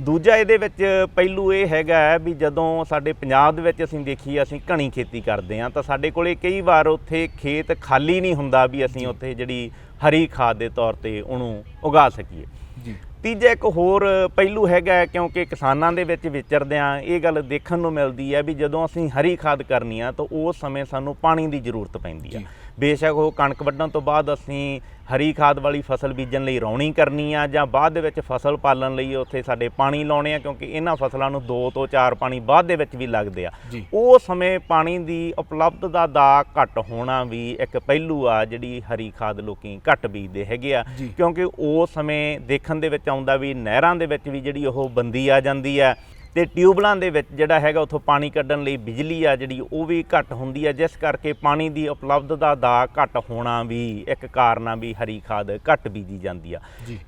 ਦੂਜਾ ਇਹਦੇ ਵਿੱਚ ਪਹਿਲੂ ਇਹ ਹੈਗਾ ਵੀ ਜਦੋਂ ਸਾਡੇ ਪੰਜਾਬ ਦੇ ਵਿੱਚ ਅਸੀਂ ਦੇਖੀਏ, ਅਸੀਂ ਘਣੀ ਖੇਤੀ ਕਰਦੇ ਹਾਂ ਤਾਂ ਸਾਡੇ ਕੋਲੇ ਕਈ ਵਾਰ ਉੱਥੇ ਖੇਤ ਖਾਲੀ ਨਹੀਂ ਹੁੰਦਾ ਵੀ ਅਸੀਂ ਉੱਥੇ ਜਿਹੜੀ ਹਰੀ ਖਾਦ ਦੇ ਤੌਰ ਤੇ ਉਹਨੂੰ ਉਗਾ ਸਕੀਏ। ਜੀ। ਤੀਜਾ ਇੱਕ ਹੋਰ ਪਹਿਲੂ ਹੈਗਾ, ਕਿਉਂਕਿ ਕਿਸਾਨਾਂ ਦੇ ਵਿੱਚ ਵਿਚਰਦਿਆਂ ਇਹ ਗੱਲ ਦੇਖਣ ਨੂੰ ਮਿਲਦੀ ਹੈ ਵੀ ਜਦੋਂ ਅਸੀਂ ਹਰੀ ਖਾਦ ਕਰਨੀ ਆ ਤਾਂ ਉਸ ਸਮੇਂ ਸਾਨੂੰ ਪਾਣੀ ਦੀ ਜ਼ਰੂਰਤ ਪੈਂਦੀ ਆ। ਬੇਸ਼ੱਕ ਉਹ ਕਣਕ ਵੱਢਣ ਤੋਂ ਬਾਅਦ ਅਸੀਂ ਹਰੀ ਖਾਦ ਵਾਲੀ ਫਸਲ ਬੀਜਣ ਲਈ ਰੌਣੀ ਕਰਨੀ ਆ, ਜਾਂ ਬਾਅਦ ਦੇ ਵਿੱਚ ਫਸਲ ਪਾਲਣ ਲਈ ਉੱਥੇ ਸਾਡੇ ਪਾਣੀ ਲਾਉਣੇ ਆ, ਕਿਉਂਕਿ ਇਹਨਾਂ ਫਸਲਾਂ ਨੂੰ 2 ਤੋਂ 4 ਪਾਣੀ ਬਾਅਦ ਦੇ ਵਿੱਚ ਵੀ ਲੱਗਦੇ ਆ। ਉਹ ਸਮੇਂ ਪਾਣੀ ਦੀ ਉਪਲਬਧਤਾ ਦਾ ਘੱਟ ਹੋਣਾ ਵੀ ਇੱਕ ਪਹਿਲੂ ਆ ਜਿਹੜੀ ਹਰੀ ਖਾਦ ਲੋਕੀ ਘੱਟ ਬੀਜਦੇ ਹੈਗੇ ਆ, ਕਿਉਂਕਿ ਉਸ ਸਮੇਂ ਦੇਖਣ ਦੇ ਵਿੱਚ ਆਉਂਦਾ ਵੀ ਨਹਿਰਾਂ ਦੇ ਵਿੱਚ ਵੀ ਜਿਹੜੀ ਉਹ ਬੰਦੀ ਆ ਜਾਂਦੀ ਹੈ, ਤੇ ਟਿਊਬਲਾਂ ਦੇ ਵਿੱਚ ਜਿਹੜਾ ਹੈਗਾ ਉੱਥੋਂ ਪਾਣੀ ਕੱਢਣ ਲਈ ਬਿਜਲੀ ਆ ਜਿਹੜੀ ਉਹ ਵੀ ਘੱਟ ਹੁੰਦੀ ਹੈ, ਜਿਸ ਕਰਕੇ ਪਾਣੀ ਦੀ ਉਪਲਬਧਤਾ ਦਾ ਘੱਟ ਹੋਣਾ ਵੀ ਇੱਕ ਕਾਰਨ ਆ ਵੀ ਹਰੀ ਖਾਦ ਘੱਟ ਬੀਜੀ ਜਾਂਦੀ ਆ।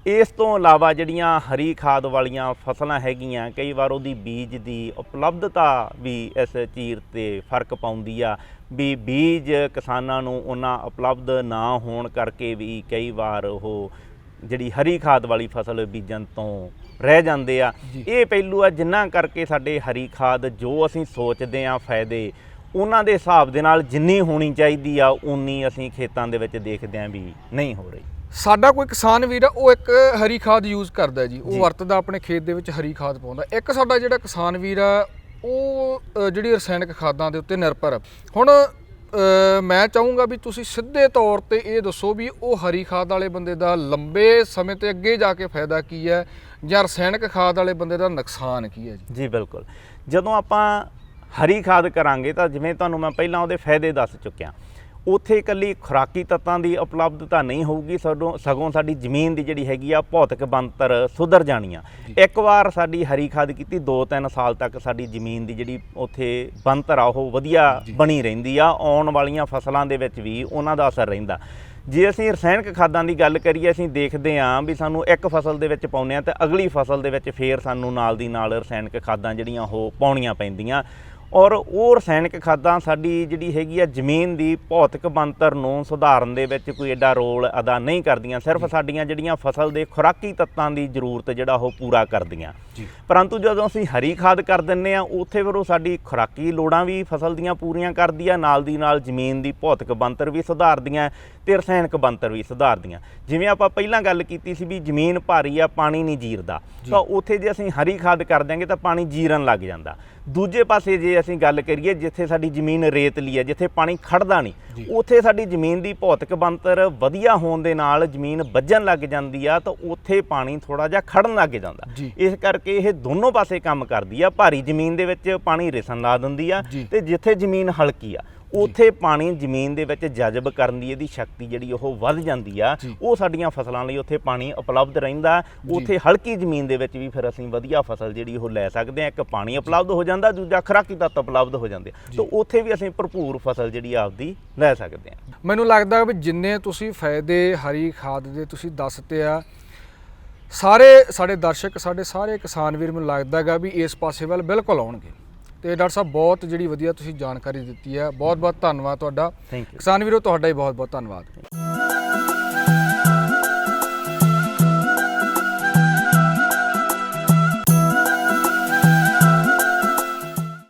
ਇਸ ਤੋਂ ਇਲਾਵਾ ਜਿਹੜੀਆਂ ਹਰੀ ਖਾਦ ਵਾਲੀਆਂ ਫਸਲਾਂ ਹੈਗੀਆਂ, ਕਈ ਵਾਰ ਉਹਦੀ ਬੀਜ ਦੀ ਉਪਲਬਧਤਾ ਵੀ ਇਸ ਚੀਜ਼ 'ਤੇ ਫਰਕ ਪਾਉਂਦੀ ਆ ਵੀ ਬੀਜ ਕਿਸਾਨਾਂ ਨੂੰ ਉਹਨਾਂ ਉਪਲਬਧ ਨਾ ਹੋਣ ਕਰਕੇ ਵੀ ਕਈ ਵਾਰ ਉਹ ਜਿਹੜੀ ਹਰੀ ਖਾਦ ਵਾਲੀ ਫਸਲ ਬੀਜਣ ਤੋਂ ਰਹਿ ਜਾਂਦੇ ਆ। ਇਹ ਪਹਿਲੂ ਆ ਜਿਨ੍ਹਾਂ ਕਰਕੇ ਸਾਡੇ ਹਰੀ ਖਾਦ ਜੋ ਅਸੀਂ ਸੋਚਦੇ ਆ ਫਾਇਦੇ, ਉਹਨਾਂ ਦੇ ਹਿਸਾਬ ਦੇ ਨਾਲ ਜਿੰਨੀ ਹੋਣੀ ਚਾਹੀਦੀ ਆ ਉਨੀ ਅਸੀਂ ਖੇਤਾਂ ਦੇ ਵਿੱਚ ਦੇਖਦੇ ਆ ਵੀ ਨਹੀਂ ਹੋ ਰਹੀ। ਸਾਡਾ ਕੋਈ ਕਿਸਾਨ ਵੀਰ ਆ ਉਹ ਇੱਕ ਹਰੀ ਖਾਦ ਯੂਜ਼ ਕਰਦਾ ਜੀ, ਉਹ ਵਰਤਦਾ ਆਪਣੇ ਖੇਤ ਦੇ ਵਿੱਚ ਹਰੀ ਖਾਦ ਪਾਉਂਦਾ। ਇੱਕ ਸਾਡਾ ਜਿਹੜਾ ਕਿਸਾਨ ਵੀਰ ਆ ਉਹ ਜਿਹੜੀ ਰਸਾਇਣਿਕ ਖਾਦਾਂ ਦੇ ਉੱਤੇ ਨਿਰਭਰ ਆ। ਹੁਣ ਮੈਂ ਚਾਹੂੰਗਾ ਵੀ ਤੁਸੀਂ ਸਿੱਧੇ ਤੌਰ ਤੇ ਇਹ ਦੱਸੋ ਵੀ ਉਹ ਹਰੀ ਖਾਦ ਵਾਲੇ ਬੰਦੇ ਦਾ ਲੰਬੇ ਸਮੇਂ ਤੇ ਅੱਗੇ ਜਾ ਕੇ ਫਾਇਦਾ ਕੀ ਹੈ, ਜਾਂ ਰਸਾਇਣਿਕ ਖਾਦ ਵਾਲੇ ਬੰਦੇ ਦਾ ਨੁਕਸਾਨ ਕੀ ਹੈ ਜੀ? ਜੀ ਬਿਲਕੁਲ, ਜਦੋਂ ਆਪਾਂ ਹਰੀ ਖਾਦ ਕਰਾਂਗੇ ਤਾਂ ਜਿਵੇਂ ਤੁਹਾਨੂੰ ਮੈਂ ਪਹਿਲਾਂ ਉਹਦੇ ਫਾਇਦੇ ਦੱਸ ਚੁੱਕਿਆ, ਉੱਥੇ ਇਕੱਲੀ ਖੁਰਾਕੀ ਤੱਤਾਂ ਦੀ ਉਪਲਬਧਤਾ ਨਹੀਂ ਹੋਊਗੀ, ਸਗੋਂ ਸਾਡੀ ਜ਼ਮੀਨ ਦੀ ਜਿਹੜੀ ਹੈਗੀ ਆ ਭੌਤਿਕ ਬਣਤਰ ਸੁਧਰ ਜਾਣੀ ਆ। ਇੱਕ ਵਾਰ ਸਾਡੀ ਹਰੀ ਖਾਦ ਕੀਤੀ 2-3 ਸਾਲ ਤੱਕ ਸਾਡੀ ਜ਼ਮੀਨ ਦੀ ਜਿਹੜੀ ਉੱਥੇ ਬਣਤਰ ਆ ਉਹ ਵਧੀਆ ਬਣੀ ਰਹਿੰਦੀ ਆ, ਆਉਣ ਵਾਲੀਆਂ ਫਸਲਾਂ ਦੇ ਵਿੱਚ ਵੀ ਉਹਨਾਂ ਦਾ ਅਸਰ ਰਹਿੰਦਾ। ਜੇ ਅਸੀਂ ਰਸਾਇਣਿਕ ਖਾਦਾਂ ਦੀ ਗੱਲ ਕਰੀਏ, ਅਸੀਂ ਦੇਖਦੇ ਹਾਂ ਵੀ ਸਾਨੂੰ ਇੱਕ ਫਸਲ ਦੇ ਵਿੱਚ ਪਾਉਂਦੇ ਹਾਂ ਤੇ ਅਗਲੀ ਫਸਲ ਦੇ ਵਿੱਚ ਫੇਰ ਸਾਨੂੰ ਨਾਲ ਦੀ ਨਾਲ ਰਸਾਇਣਿਕ ਖਾਦਾਂ ਜਿਹੜੀਆਂ ਉਹ ਪਾਉਣੀਆਂ ਪੈਂਦੀਆਂ, ਔਰ ਉਹ ਰਸਾਇਣਿਕ ਖਾਦਾਂ ਸਾਡੀ ਜਿਹੜੀ ਹੈਗੀ ਆ ਜ਼ਮੀਨ ਦੀ ਭੌਤਿਕ ਬਣਤਰ ਨੂੰ ਸੁਧਾਰਨ ਦੇ ਵਿੱਚ ਕੋਈ ਐਡਾ ਰੋਲ ਅਦਾ ਨਹੀਂ ਕਰਦੀਆਂ, ਸਿਰਫ ਸਾਡੀਆਂ ਜਿਹੜੀਆਂ ਫਸਲ ਦੇ ਖੁਰਾਕੀ ਤੱਤਾਂ ਦੀ ਜ਼ਰੂਰਤ ਜਿਹੜਾ ਉਹ ਪੂਰਾ ਕਰਦੀਆਂ। ਪਰੰਤੂ ਜਦੋਂ ਅਸੀਂ ਹਰੀ ਖਾਦ ਕਰ ਦਿੰਦੇ ਆ ਉੱਥੇ ਫਿਰ ਉਹ ਸਾਡੀ ਖੁਰਾਕੀ ਲੋੜਾਂ ਵੀ ਫਸਲ ਦੀਆਂ ਪੂਰੀਆਂ ਕਰਦੀ ਆ, ਨਾਲ ਦੀ ਨਾਲ ਜ਼ਮੀਨ ਦੀ ਭੌਤਿਕ ਬਣਤਰ ਵੀ ਸੁਧਾਰਦੀਆਂ ਤੇ ਰਸਾਇਣਿਕ ਬਣਤਰ ਵੀ ਸੁਧਾਰਦੀਆਂ। ਜਿਵੇਂ ਆਪਾਂ ਪਹਿਲਾਂ ਗੱਲ ਕੀਤੀ ਸੀ ਵੀ ਜ਼ਮੀਨ ਭਾਰੀ ਆ, ਪਾਣੀ ਨਹੀਂ ਜੀਰਦਾ, ਤਾਂ ਉੱਥੇ ਜੇ ਅਸੀਂ ਹਰੀ ਖਾਦ ਕਰ ਦਿਆਂਗੇ ਤਾਂ ਪਾਣੀ ਜੀਰਨ ਲੱਗ ਜਾਂਦਾ। ਦੂਜੇ ਪਾਸੇ ਜੇ ਅਸੀਂ ਗੱਲ ਕਰੀਏ ਜਿੱਥੇ ਸਾਡੀ ਜ਼ਮੀਨ ਰੇਤਲੀ ਹੈ, ਜਿੱਥੇ ਪਾਣੀ ਖੜਦਾ ਨਹੀਂ, ਉੱਥੇ ਸਾਡੀ ਜ਼ਮੀਨ ਦੀ ਭੌਤਿਕ ਬਣਤਰ ਵਧੀਆ ਹੋਣ ਦੇ ਨਾਲ ਜ਼ਮੀਨ ਵੱਜਣ ਲੱਗ ਜਾਂਦੀ ਆ, ਤਾਂ ਉੱਥੇ ਪਾਣੀ ਥੋੜਾ ਜਿਹਾ ਖੜਨ ਲੱਗ ਜਾਂਦਾ। ਇਸ ਕਰਕੇ ਇਹ ਦੋਨੋਂ ਪਾਸੇ ਕੰਮ ਕਰਦੀ ਆ। ਭਾਰੀ ਜ਼ਮੀਨ ਦੇ ਵਿੱਚ ਪਾਣੀ ਰਿਸਣ ਲਾ ਦਿੰਦੀ ਆ, ਤੇ ਜਿੱਥੇ ਜ਼ਮੀਨ ਹਲਕੀ ਆ ਉੱਥੇ ਪਾਣੀ ਜ਼ਮੀਨ ਦੇ ਵਿੱਚ ਜਜ਼ਬ ਕਰਨ ਦੀ ਇਹਦੀ ਸ਼ਕਤੀ ਜਿਹੜੀ ਉਹ ਵੱਧ ਜਾਂਦੀ ਆ। ਉਹ ਸਾਡੀਆਂ ਫਸਲਾਂ ਲਈ ਉੱਥੇ ਪਾਣੀ ਉਪਲਬਧ ਰਹਿੰਦਾ। ਉੱਥੇ ਹਲਕੀ ਜ਼ਮੀਨ ਦੇ ਵਿੱਚ ਵੀ ਫਿਰ ਅਸੀਂ ਵਧੀਆ ਫਸਲ ਜਿਹੜੀ ਉਹ ਲੈ ਸਕਦੇ ਹਾਂ। ਇੱਕ ਪਾਣੀ ਉਪਲਬਧ ਹੋ ਜਾਂਦਾ, ਦੂਜਾ ਖੁਰਾਕੀ ਤੱਤ ਉਪਲਬਧ ਹੋ ਜਾਂਦੇ, ਤਾਂ ਉੱਥੇ ਵੀ ਅਸੀਂ ਭਰਪੂਰ ਫਸਲ ਜਿਹੜੀ ਆਪਦੀ ਲੈ ਸਕਦੇ ਹਾਂ। ਮੈਨੂੰ ਲੱਗਦਾ ਵੀ ਜਿੰਨੇ ਤੁਸੀਂ ਫਾਇਦੇ ਹਰੀ ਖਾਦ ਦੇ ਤੁਸੀਂ ਦੱਸਦੇ ਆ, ਸਾਰੇ ਸਾਡੇ ਦਰਸ਼ਕ, ਸਾਡੇ ਸਾਰੇ ਕਿਸਾਨ ਵੀਰ ਮੈਨੂੰ ਲੱਗਦਾ ਹੈਗਾ ਵੀ ਇਸ ਪਾਸੇ ਵੱਲ ਬਿਲਕੁਲ ਆਉਣਗੇ। ਤੇ ਡਾਕਟਰ ਸਾਹਿਬ ਬਹੁਤ ਜਿਹੜੀ ਵਧੀਆ ਤੁਸੀਂ ਜਾਣਕਾਰੀ ਦਿੱਤੀ ਹੈ, ਬਹੁਤ ਬਹੁਤ ਧੰਨਵਾਦ ਤੁਹਾਡਾ। ਥੈਂਕ ਯੂ ਕਿਸਾਨ ਵੀਰੋ, ਤੁਹਾਡਾ ਹੀ ਬਹੁਤ ਬਹੁਤ ਧੰਨਵਾਦ।